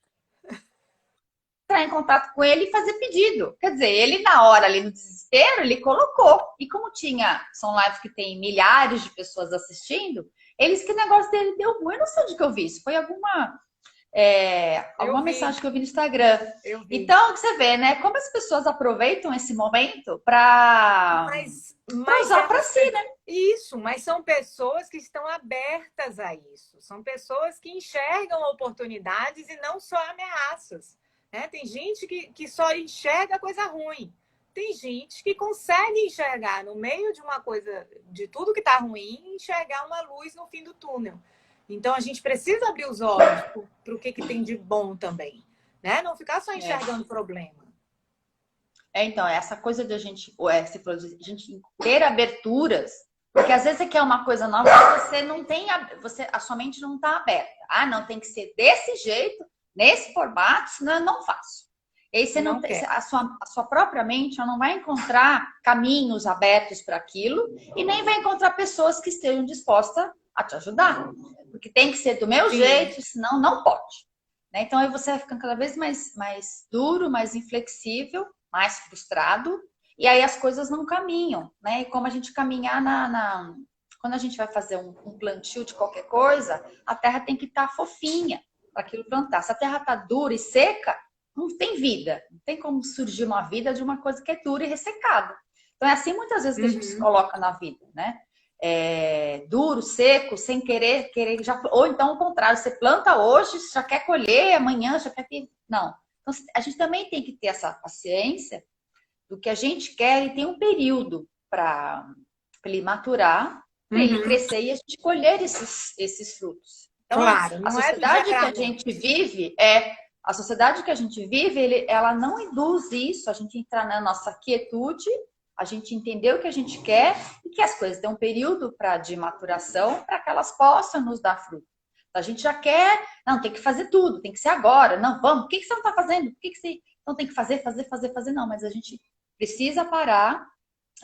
Entrar em contato com ele e fazer pedido. Quer dizer, ele na hora ali no desespero, ele colocou. E como são lives que tem milhares de pessoas assistindo, eles que o negócio dele deu ruim. Eu não sei onde que eu vi isso. Foi alguma mensagem que eu vi no Instagram. Eu vi. Então, você vê, né? Como as pessoas aproveitam esse momento para usar para si, né? Isso, mas são pessoas que estão abertas a isso. São pessoas que enxergam oportunidades e não só ameaças. Né? Tem gente que só enxerga coisa ruim. Tem gente que consegue enxergar no meio de uma coisa, de tudo que está ruim, enxergar uma luz no fim do túnel. Então a gente precisa abrir os olhos para o que tem de bom também. Né? Não ficar só enxergando problema. Então, essa coisa de a gente ter aberturas, porque às vezes você quer uma coisa nova, mas você não tem, a sua mente não está aberta. Ah, não, tem que ser desse jeito, nesse formato, senão eu não faço. E aí você não tem, a sua própria mente não vai encontrar caminhos abertos para aquilo e nem vai encontrar pessoas que estejam dispostas a te ajudar. Porque tem que ser do meu jeito, senão não pode. Então aí você vai ficando cada vez mais duro, mais inflexível, mais frustrado, e aí as coisas não caminham, né? E como a gente caminhar quando a gente vai fazer um plantio de qualquer coisa, a terra tem que estar fofinha para aquilo plantar. Se a terra está dura e seca, não tem vida. Não tem como surgir uma vida de uma coisa que é dura e ressecada. Então é assim muitas vezes que a gente se coloca na vida, né? Duro, seco, sem querer já, ou então o contrário, você planta hoje, já quer colher, amanhã já quer ter. Não. Então, a gente também tem que ter essa paciência do que a gente quer e tem um período para ele maturar, para ele crescer e a gente colher esses frutos. Então, claro, a sociedade que a gente vive a sociedade que a gente vive, ela não induz isso, a gente entrar na nossa quietude, a gente entender o que a gente quer e que as coisas têm um período de maturação para que elas possam nos dar fruto. A gente já quer, não, tem que fazer tudo, tem que ser agora, não, vamos, por que você não está fazendo? Por que você não tem que fazer? Não, mas a gente precisa parar,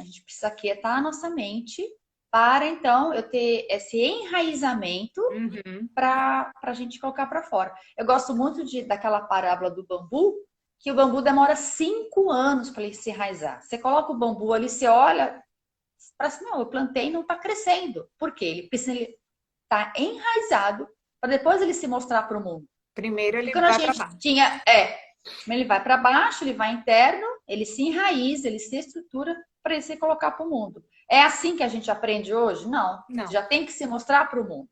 a gente precisa aquietar a nossa mente para, então, eu ter esse enraizamento para a gente colocar para fora. Eu gosto muito daquela parábola do bambu, que o bambu demora 5 anos para ele se enraizar. Você coloca o bambu ali, você olha, para assim, não, eu plantei e não está crescendo. Por quê? Ele precisa estar enraizado para depois ele se mostrar para o mundo. Primeiro ele vai para baixo. Ele vai para baixo, ele vai interno, ele se enraiza, ele se estrutura para ele se colocar para o mundo. É assim que a gente aprende hoje? Não. Já tem que se mostrar para o mundo.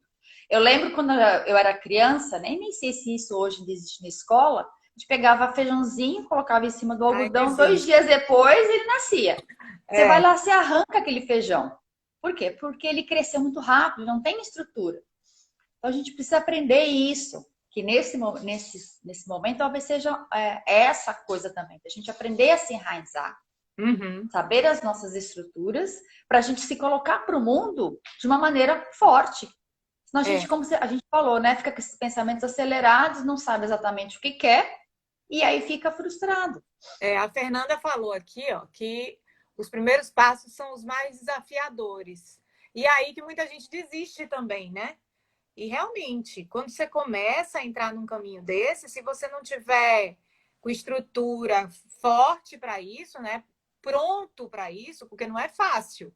Eu lembro quando eu era criança, nem sei se isso hoje existe na escola, a gente pegava feijãozinho, colocava em cima do algodão, 2 dias depois ele nascia. Você vai lá, você arranca aquele feijão. Por quê? Porque ele cresceu muito rápido, não tem estrutura. Então a gente precisa aprender isso, que nesse momento talvez seja essa coisa também, a gente aprender a se enraizar, saber as nossas estruturas, para a gente se colocar para o mundo de uma maneira forte. Senão a gente, como a gente falou, né, fica com esses pensamentos acelerados, não sabe exatamente o que quer, e aí fica frustrado. A Fernanda falou aqui, ó, que os primeiros passos são os mais desafiadores. E aí que muita gente desiste também, né? E realmente, quando você começa a entrar num caminho desse, se você não tiver com estrutura forte para isso, né? Pronto para isso, porque não é fácil,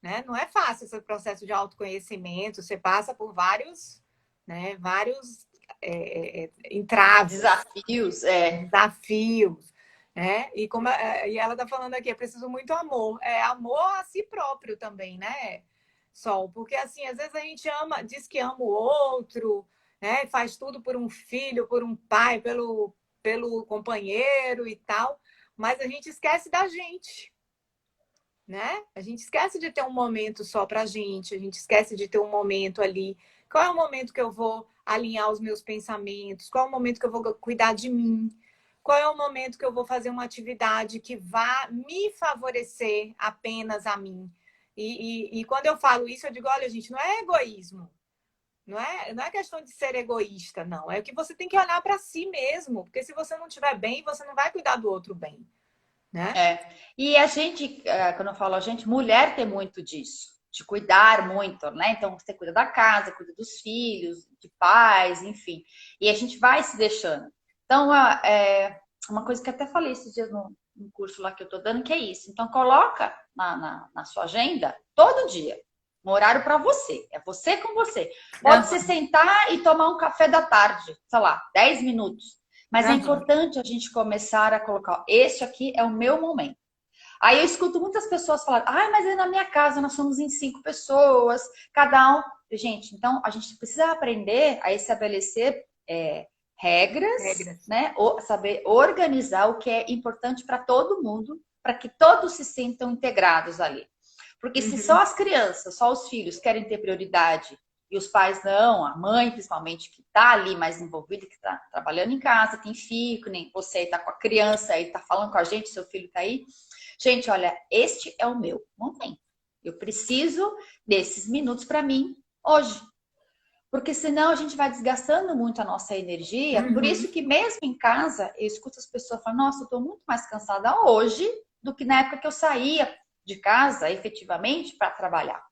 né? Não é fácil esse processo de autoconhecimento, você passa por vários entraves. Desafios, Desafios, né? E ela está falando aqui, é preciso muito amor. Amor a si próprio também, né? Sol, porque assim, às vezes a gente diz que ama o outro, né? Faz tudo por um filho, por um pai, pelo companheiro e tal, mas a gente esquece da gente, né? A gente esquece de ter um momento só pra gente, a gente esquece de ter um momento ali. Qual é o momento que eu vou alinhar os meus pensamentos? Qual é o momento que eu vou cuidar de mim? Qual é o momento que eu vou fazer uma atividade que vá me favorecer apenas a mim? E quando eu falo isso, eu digo, olha, gente, não é egoísmo. Não é questão de ser egoísta, não. É que você tem que olhar para si mesmo. Porque se você não estiver bem, você não vai cuidar do outro bem, né? É. E a gente, quando eu falo a gente, mulher tem muito disso, de cuidar muito, né? Então você cuida da casa, cuida dos filhos, de pais, enfim. E a gente vai se deixando. Então, uma coisa que eu até falei esses dias no curso lá que eu tô dando, que é isso. Então, coloca na sua agenda todo dia. Um horário para você. É você com você. Pode se Aham, sentar e tomar um café da tarde, sei lá, 10 minutos. Mas é aham. importante a gente começar a colocar, ó, este aqui é o meu momento. Aí eu escuto muitas pessoas falar, ai, mas é na minha casa, nós somos em 5 pessoas, cada um. Gente, então a gente precisa aprender a estabelecer regras, Regras. né? Saber organizar o que é importante para todo mundo, para que todos se sintam integrados ali. Porque se só Uhum. as crianças, só os filhos querem ter prioridade e os pais não, a mãe principalmente, que está ali mais envolvida, que está trabalhando em casa, tem filho, que nem você está com a criança aí, está falando com a gente, seu filho está aí. Gente, olha, este é o meu momento. Eu preciso desses minutos para mim hoje. Porque senão a gente vai desgastando muito a nossa energia. Por Uhum. isso que mesmo em casa, eu escuto as pessoas falando, nossa, eu estou muito mais cansada hoje do que na época que eu saía de casa, efetivamente, para trabalhar.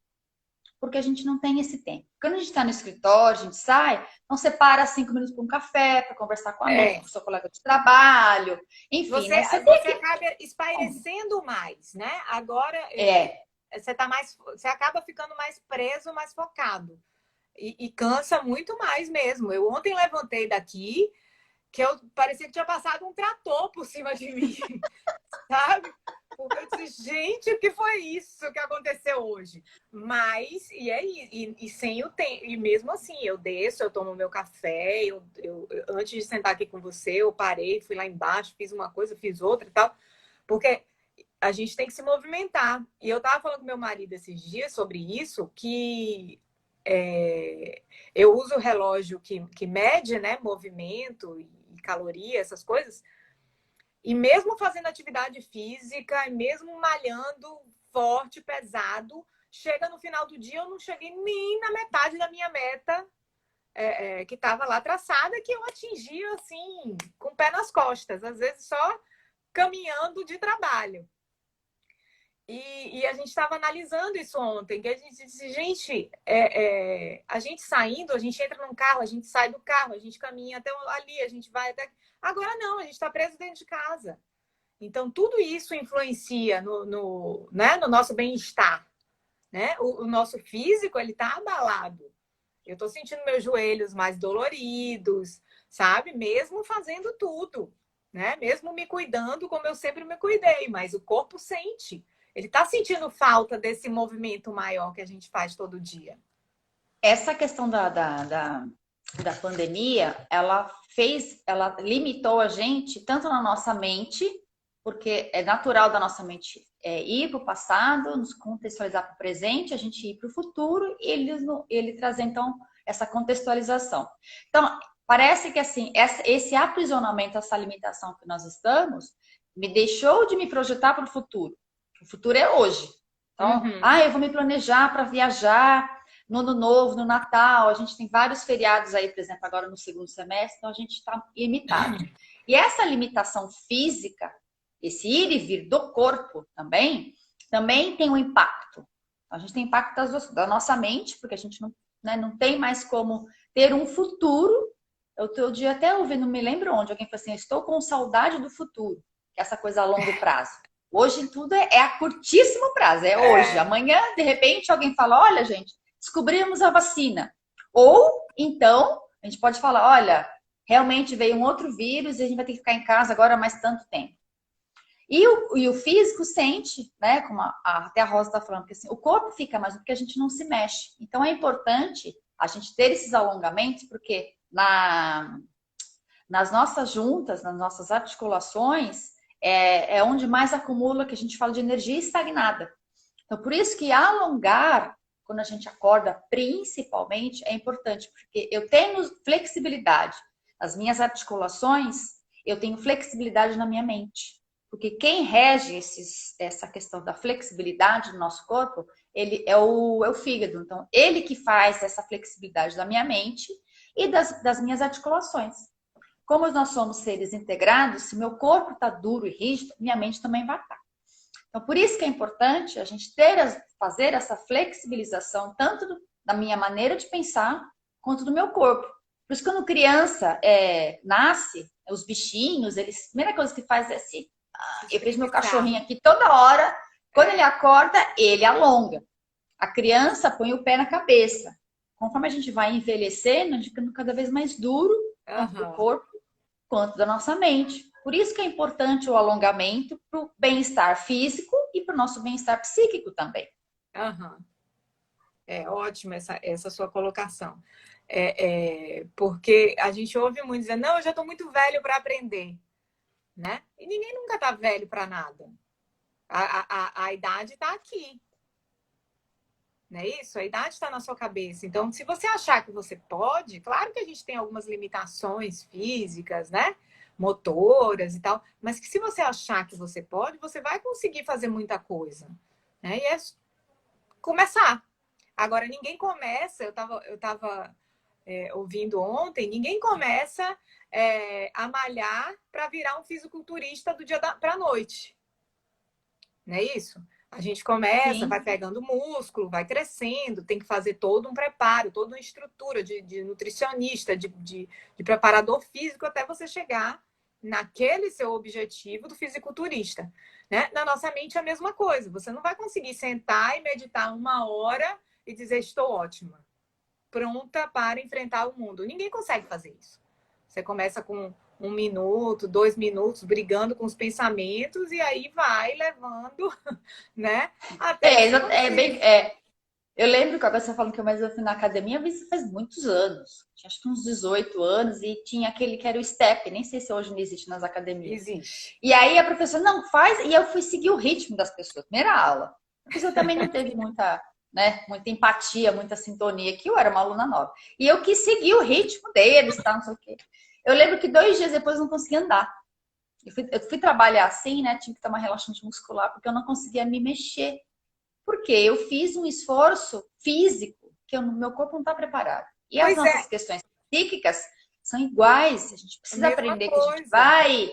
Porque a gente não tem esse tempo. Quando a gente está no escritório, a gente sai, não separa 5 minutos para um café, para conversar com um amigo, com É. o seu colega de trabalho, enfim, Você, né? Você tem você que. acaba espairecendo mais, né? Agora É, você tá mais, você acaba ficando mais preso, mais focado. E cansa muito mais mesmo. Eu ontem levantei daqui que eu parecia que tinha passado um trator por cima de mim, sabe? Porque eu disse, gente, o que foi isso que aconteceu hoje? Mas, e aí, e sem o tempo, e mesmo assim, eu desço, eu tomo meu café, antes de sentar aqui com você, eu parei, fui lá embaixo, fiz uma coisa, fiz outra e tal, porque a gente tem que se movimentar. E eu tava falando com meu marido esses dias sobre isso, que eu uso o relógio que mede, né, movimento e caloria, essas coisas, e mesmo fazendo atividade física, e mesmo malhando forte, pesado, chega no final do dia, eu não cheguei nem na metade da minha meta que estava lá traçada, que eu atingi assim, com o pé nas costas, às vezes só caminhando de trabalho. E a gente estava analisando isso ontem, que a gente disse, gente, a gente saindo, a gente entra num carro, a gente sai do carro, a gente caminha até ali, a gente vai até. Agora não, a gente está preso dentro de casa. Então, tudo isso influencia né, no nosso bem-estar. Né? O nosso físico, ele está abalado. Eu estou sentindo meus joelhos mais doloridos, sabe? Mesmo fazendo tudo, né? Mesmo me cuidando como eu sempre me cuidei, mas o corpo sente. Ele está sentindo falta desse movimento maior que a gente faz todo dia. essa questão da pandemia, ela limitou a gente tanto na nossa mente, porque é natural da nossa mente ir para o passado, nos contextualizar para o presente, a gente ir para o futuro e ele trazer, então, essa contextualização. Então, parece que, assim, esse aprisionamento, essa limitação que nós estamos, me deixou de me projetar para o futuro. O futuro é hoje. Então, Uhum. eu vou me planejar para viajar no Ano Novo, no Natal, a gente tem vários feriados aí, por exemplo, agora no segundo semestre, então a gente está limitado. E essa limitação física, esse ir e vir do corpo também tem um impacto. A gente tem impacto da nossa mente, porque a gente não, né, não tem mais como ter um futuro. Eu outro dia até ouvi, não me lembro onde, alguém falou assim, estou com saudade do futuro, que é essa coisa a longo prazo. Hoje tudo é a curtíssimo prazo, é hoje. É, Amanhã, de repente, alguém fala, olha, gente, descobrimos a vacina. Ou, então, a gente pode falar, olha, realmente veio um outro vírus e a gente vai ter que ficar em casa agora mais tanto tempo. E o físico sente, né? Como até a Rosa está falando, que assim, o corpo fica mais porque a gente não se mexe. Então é importante a gente ter esses alongamentos, porque nas nossas juntas, nas nossas articulações, é onde mais acumula, que a gente fala de energia estagnada. Então, por isso que alongar, quando a gente acorda, principalmente, é importante, porque eu tenho flexibilidade nas minhas articulações, eu tenho flexibilidade na minha mente. Porque quem rege essa questão da flexibilidade do nosso corpo, ele é o fígado. Então, ele que faz essa flexibilidade da minha mente e das minhas articulações. Como nós somos seres integrados, se meu corpo está duro e rígido, minha mente também vai estar. Então, por isso que é importante a gente fazer essa flexibilização, tanto da minha maneira de pensar, quanto do meu corpo. Por isso, quando criança nasce, os bichinhos, a primeira coisa que faz é assim. Eu vejo meu cachorrinho aqui toda hora, quando ele acorda, ele alonga. A criança põe o pé na cabeça. Conforme a gente vai envelhecendo, a gente fica cada vez mais duro, tanto do corpo quanto da nossa mente. Por isso que é importante o alongamento para o bem-estar físico e para o nosso bem-estar psíquico também. É ótima essa sua colocação. Porque a gente ouve muito dizer, não, eu já estou muito velho para aprender. Né? E ninguém nunca está velho para nada. A idade está aqui. Não é isso? A idade está na sua cabeça. Então, se você achar que você pode, claro que a gente tem algumas limitações físicas, né? Motoras e tal, mas que se você achar que você pode, você vai conseguir fazer muita coisa. Né? E é começar. Agora, ninguém começa, eu tava ouvindo ontem, ninguém começa a malhar para virar um fisiculturista do dia para a noite. Não é isso? A gente começa, Sim. vai pegando músculo, vai crescendo, tem que fazer todo um preparo, toda uma estrutura de nutricionista, de preparador físico, até você chegar naquele seu objetivo do fisiculturista. Né? Na nossa mente é a mesma coisa. Você não vai conseguir sentar e meditar 1 hora e dizer estou ótima, pronta para enfrentar o mundo. Ninguém consegue fazer isso. Você começa com 1 minuto, 2 minutos, brigando com os pensamentos e aí vai levando, né? Até eu lembro que agora você falando que eu mais fui na academia, isso faz muitos anos. Tinha acho que uns 18 anos e tinha aquele que era o step, nem sei se hoje não existe nas academias. Existe. E aí a professora, não, faz, e eu fui seguir o ritmo das pessoas, primeira aula. A professora também não teve muita empatia, muita sintonia, que eu era uma aluna nova. E eu quis seguir o ritmo deles, tá, não sei o quê. Eu lembro que 2 dias depois eu não conseguia andar. Eu fui trabalhar assim, né? Tinha que tomar relaxante muscular, porque eu não conseguia me mexer. Porque eu fiz um esforço físico que meu corpo não está preparado. E as nossas questões psíquicas são iguais. A gente precisa aprender que a gente vai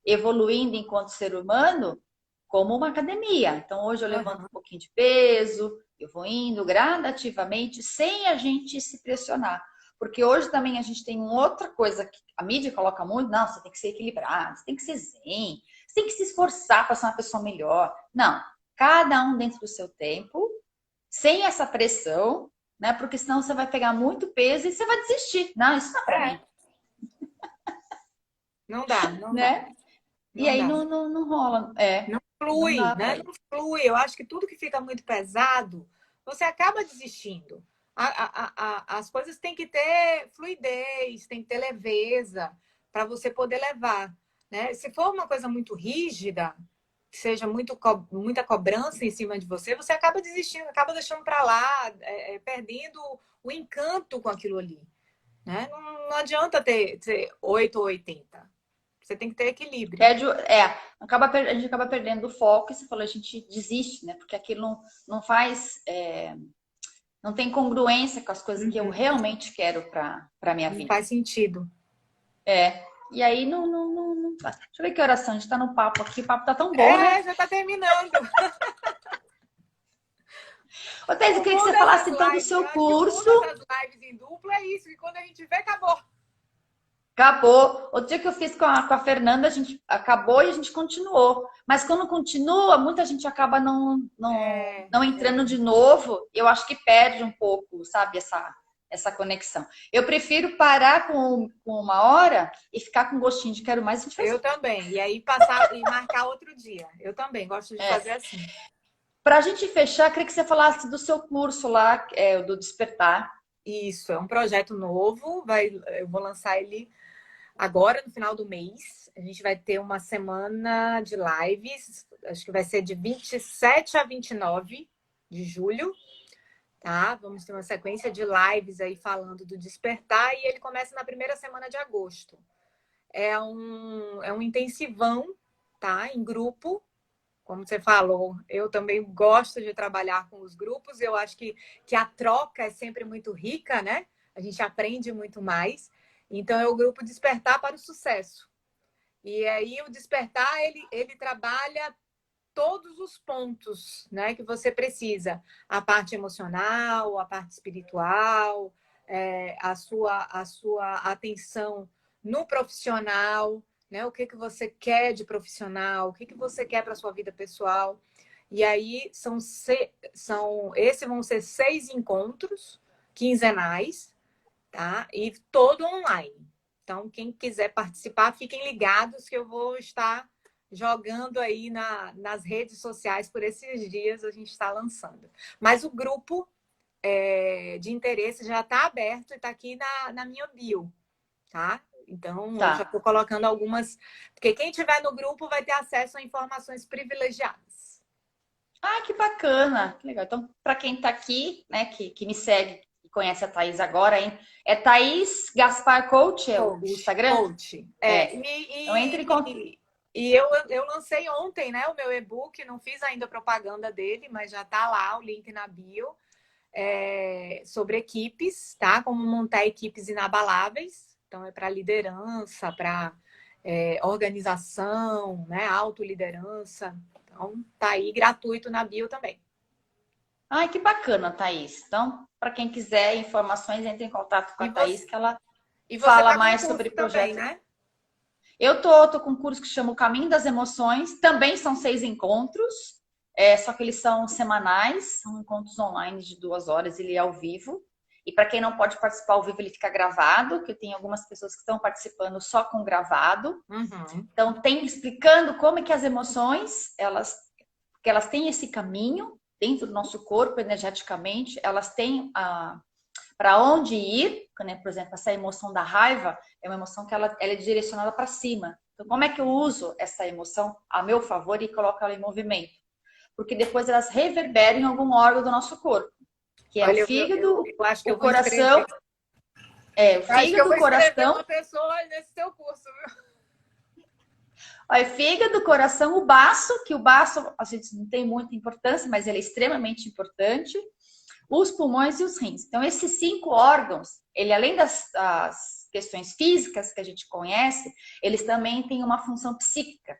evoluindo enquanto ser humano como uma academia. Então, hoje eu levanto um pouquinho de peso, eu vou indo gradativamente, sem a gente se pressionar. Porque hoje também a gente tem outra coisa que a mídia coloca muito, não, você tem que ser equilibrado, você tem que ser zen, você tem que se esforçar para ser uma pessoa melhor. Não, cada um dentro do seu tempo, sem essa pressão, né? Porque senão você vai pegar muito peso e você vai desistir. Não, isso não é para mim. Não dá, não né? dá. E aí não rola. Não flui, né? Não flui. Eu acho que tudo que fica muito pesado, você acaba desistindo. As coisas têm que ter fluidez, tem que ter leveza para você poder levar. Né? Se for uma coisa muito rígida, que seja muita cobrança em cima de você, você acaba desistindo, acaba deixando para lá, perdendo o encanto com aquilo ali. Né? Não adianta ter 8 ou 80. Você tem que ter equilíbrio. A gente acaba perdendo o foco e você falou, a gente desiste, né? Porque aquilo não faz... não tem congruência com as coisas que eu realmente quero para minha vida. Não faz sentido. E aí não faz. Deixa eu ver que oração, a gente tá no papo aqui, o papo tá tão bom, né? Já tá terminando. Ô, Thais, eu queria que você falasse então do seu curso. Essas lives em dupla é isso, e quando a gente vê, acabou. Acabou. Outro dia que eu fiz com a Fernanda, a gente acabou e a gente continuou. Mas quando continua, muita gente acaba não entrando de novo. Eu acho que perde um pouco, sabe, essa conexão. Eu prefiro parar com 1 hora e ficar com gostinho de quero mais. Eu também. E aí passar e marcar outro dia. Eu também gosto de fazer assim. Para a gente fechar, queria que você falasse do seu curso lá, do Despertar. Isso, é um projeto novo, eu vou lançar ele agora, no final do mês. A gente vai ter uma semana de lives, acho que vai ser de 27 a 29 de julho, tá? Vamos ter uma sequência de lives aí falando do despertar e ele começa na primeira semana de agosto. É um intensivão, tá? Em grupo, como você falou. Eu também gosto de trabalhar com os grupos. Eu acho que a troca é sempre muito rica, né? A gente aprende muito mais. Então, é o grupo Despertar para o Sucesso. E aí, o Despertar, ele trabalha todos os pontos, né, que você precisa. A parte emocional, a parte espiritual, a sua atenção no profissional, né? O que você quer de profissional, o que você quer para a sua vida pessoal. E aí esses vão ser 6 encontros quinzenais, tá? E todo online. Então, quem quiser participar, fiquem ligados que eu vou estar jogando aí nas redes sociais por esses dias, a gente está lançando. Mas o grupo de interesse já está aberto e está aqui na minha bio, tá? Então, eu já Tá. estou colocando algumas... Porque quem estiver no grupo vai ter acesso a informações privilegiadas. Ah, que bacana, que legal. Então, para quem está aqui, né, que me segue e conhece a Thaís agora, hein, é Thaís Gaspar Coach, é o Instagram? Coach. É. Então, entre em contato. E eu lancei ontem, né, o meu e-book, não fiz ainda propaganda dele, mas já tá lá o link na bio, sobre equipes, tá? Como montar equipes inabaláveis. Então, é para liderança, para organização, né, autoliderança. Então, tá aí gratuito na bio também. Ai, que bacana, Thaís. Então, para quem quiser informações, entre em contato com a Thaís, que ela E você fala tá com mais curso sobre também, projetos. né? Eu tô com um curso que chama O Caminho das Emoções. Também são 6 encontros, só que eles são semanais, são encontros online de 2 horas, ele é ao vivo. E para quem não pode participar ao vivo, ele fica gravado, que tem algumas pessoas que estão participando só com gravado. Uhum. Então, tem explicando como é que as emoções, porque elas têm esse caminho dentro do nosso corpo, energeticamente, elas têm para onde ir, né? Por exemplo, essa emoção da raiva é uma emoção que ela é direcionada para cima. Então, como é que eu uso essa emoção a meu favor e coloco ela em movimento? Porque depois elas reverberam em algum órgão do nosso corpo, que é o Olha, fígado, eu acho que o eu vou escrever. coração, o Acho que eu fígado, vou o escrever coração. uma pessoa nesse seu curso, viu? Aí, fígado, coração, o baço, que o baço a gente não tem muita importância, mas ele é extremamente importante. Os pulmões e os rins. Então, esses 5 órgãos, ele além das questões físicas que a gente conhece, eles também têm uma função psíquica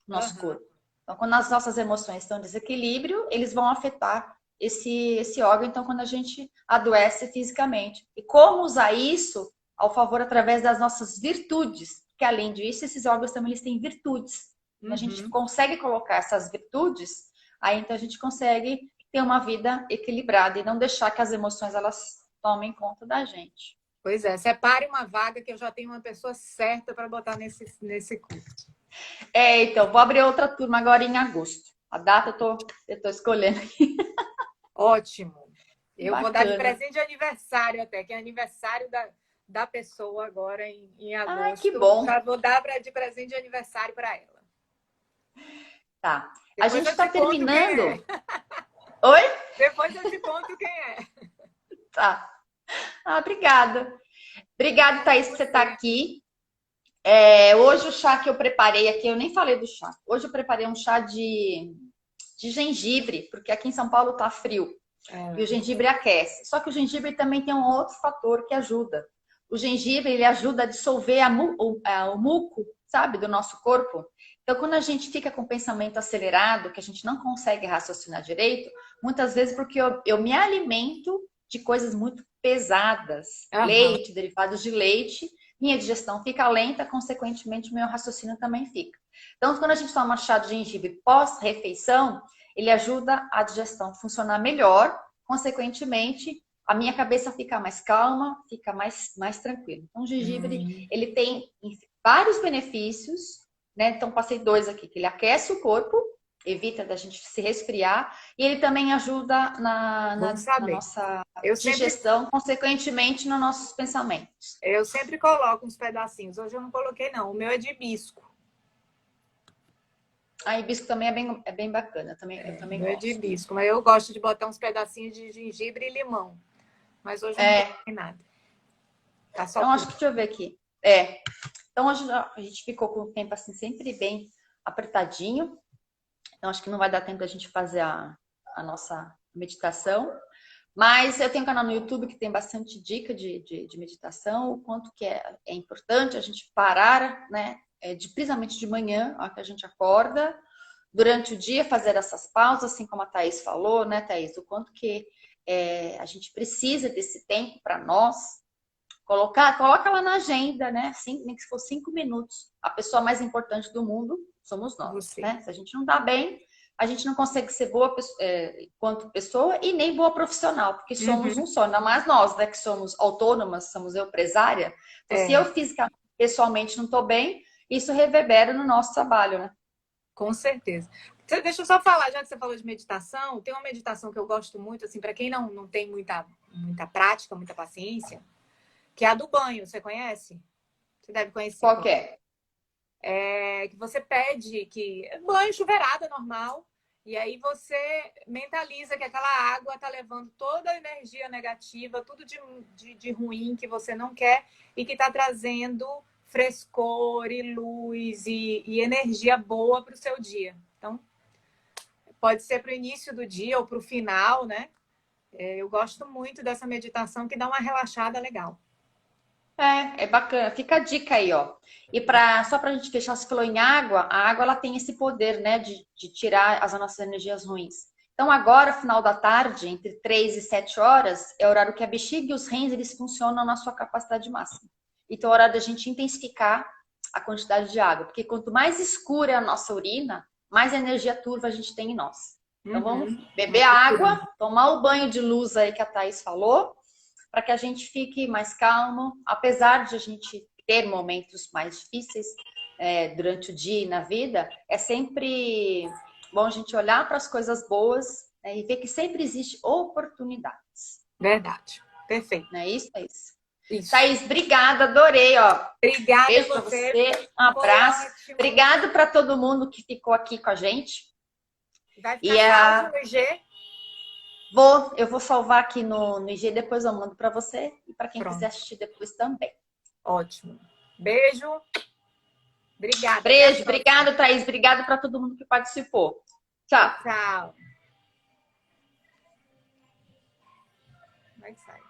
no nosso corpo. Então, quando as nossas emoções estão em desequilíbrio, eles vão afetar esse órgão, então, quando a gente adoece fisicamente. E como usar isso ao favor através das nossas virtudes? Porque, além disso, esses órgãos também eles têm virtudes. Quando a gente consegue colocar essas virtudes, aí então a gente consegue ter uma vida equilibrada e não deixar que as emoções elas tomem conta da gente. Pois é, separe uma vaga que eu já tenho uma pessoa certa para botar nesse curso. Então, vou abrir outra turma agora em agosto. A data eu tô escolhendo aqui. Ótimo. Eu Bacana. vou dar de presente de aniversário até, que é aniversário da pessoa agora em agosto. Ai, que bom. Já vou dar de presente de aniversário para ela. Tá. Depois a gente está terminando. Oi? Depois eu te conto quem é. Tá. Obrigada. Obrigada, Thaís, por você estar aqui. Hoje o chá que eu preparei aqui, eu nem falei do chá. Hoje eu preparei um chá de gengibre, porque aqui em São Paulo tá frio. E o gengibre aquece. Só que o gengibre também tem um outro fator que ajuda. O gengibre, ele ajuda a dissolver o muco, sabe, do nosso corpo. Então, quando a gente fica com o pensamento acelerado, que a gente não consegue raciocinar direito, muitas vezes porque eu me alimento de coisas muito pesadas. Leite, derivados de leite, minha digestão fica lenta, consequentemente, meu raciocínio também fica. Então, quando a gente toma chá de gengibre pós-refeição, ele ajuda a digestão a funcionar melhor, consequentemente, a minha cabeça fica mais calma, fica mais tranquila. Então, o gengibre, ele tem vários benefícios, né? Então, passei 2 aqui, que ele aquece o corpo, evita da gente se resfriar. E ele também ajuda Bom na saber. nossa Eu sempre, digestão, consequentemente, nos nossos pensamentos. eu sempre coloco uns pedacinhos. Hoje eu não coloquei, não. O meu é de hibisco. A hibisco também é bem bacana, eu O também meu é de gosto. hibisco. Mas eu gosto de botar uns pedacinhos de gengibre e limão. Mas hoje eu não É, coloquei nada. Tá só então acho puro. que deixa eu ver aqui. Então hoje a gente ficou com o tempo assim sempre bem apertadinho. Então acho que não vai dar tempo da gente fazer a nossa meditação. Mas eu tenho um canal no YouTube que tem bastante dica de meditação, o quanto que é importante a gente parar, né? Principalmente de manhã, a hora que a gente acorda, durante o dia fazer essas pausas, assim como a Thaís falou, né, Thaís? O quanto que a gente precisa desse tempo para nós. Coloca lá na agenda, né? Nem que se for 5 minutos. A pessoa mais importante do mundo somos nós, Você. né? Se a gente não tá bem, a gente não consegue ser boa quanto pessoa e nem boa profissional, porque somos Uhum. um só, ainda mais nós, né? Que somos autônomas, somos eu empresária. Então, se eu É, fisicamente, pessoalmente não tô bem, isso reverbera no nosso trabalho, né? com certeza. Deixa eu só falar, já que você falou de meditação, tem uma meditação que eu gosto muito, assim, para quem não tem muita prática, muita paciência, que é a do banho. Você conhece? Você deve conhecer. Qual que é? É que você pede que banho, chuveirada normal, e aí você mentaliza que aquela água está levando toda a energia negativa, tudo de ruim que você não quer e que está trazendo frescor e luz e energia boa para o seu dia. Então, pode ser para o início do dia ou para o final, né? Eu gosto muito dessa meditação que dá uma relaxada legal. É bacana. Fica a dica aí, ó. E só para a gente fechar, você falou em água, a água ela tem esse poder, né, de tirar as nossas energias ruins. Então, agora, final da tarde, entre 3 e 7 horas, é o horário que a bexiga e os rins eles funcionam na sua capacidade máxima. Então, é o horário da gente intensificar a quantidade de água, porque quanto mais escura é a nossa urina, mais energia turva a gente tem em nós. Então, vamos Uhum. beber água, tomar o banho de luz aí que a Thaís falou, para que a gente fique mais calmo, apesar de a gente ter momentos mais difíceis durante o dia e na vida, é sempre bom a gente olhar para as coisas boas, né, e ver que sempre existe oportunidades. Verdade. Perfeito. Não é isso? É isso. Isso. Thaís, obrigada, adorei, ó. Obrigada a Beijo para você. você, um Foi abraço. ótimo. Obrigado para todo mundo que ficou aqui com a gente. Vai E ficar salvo no IG? eu vou salvar aqui no IG, depois eu mando para você e para quem quiser Pronto. assistir depois também. Ótimo. Beijo. Obrigada. Até a Beijo, próxima. obrigado, Thaís. Obrigado para todo mundo que participou. Tchau. Tchau. Vai sair.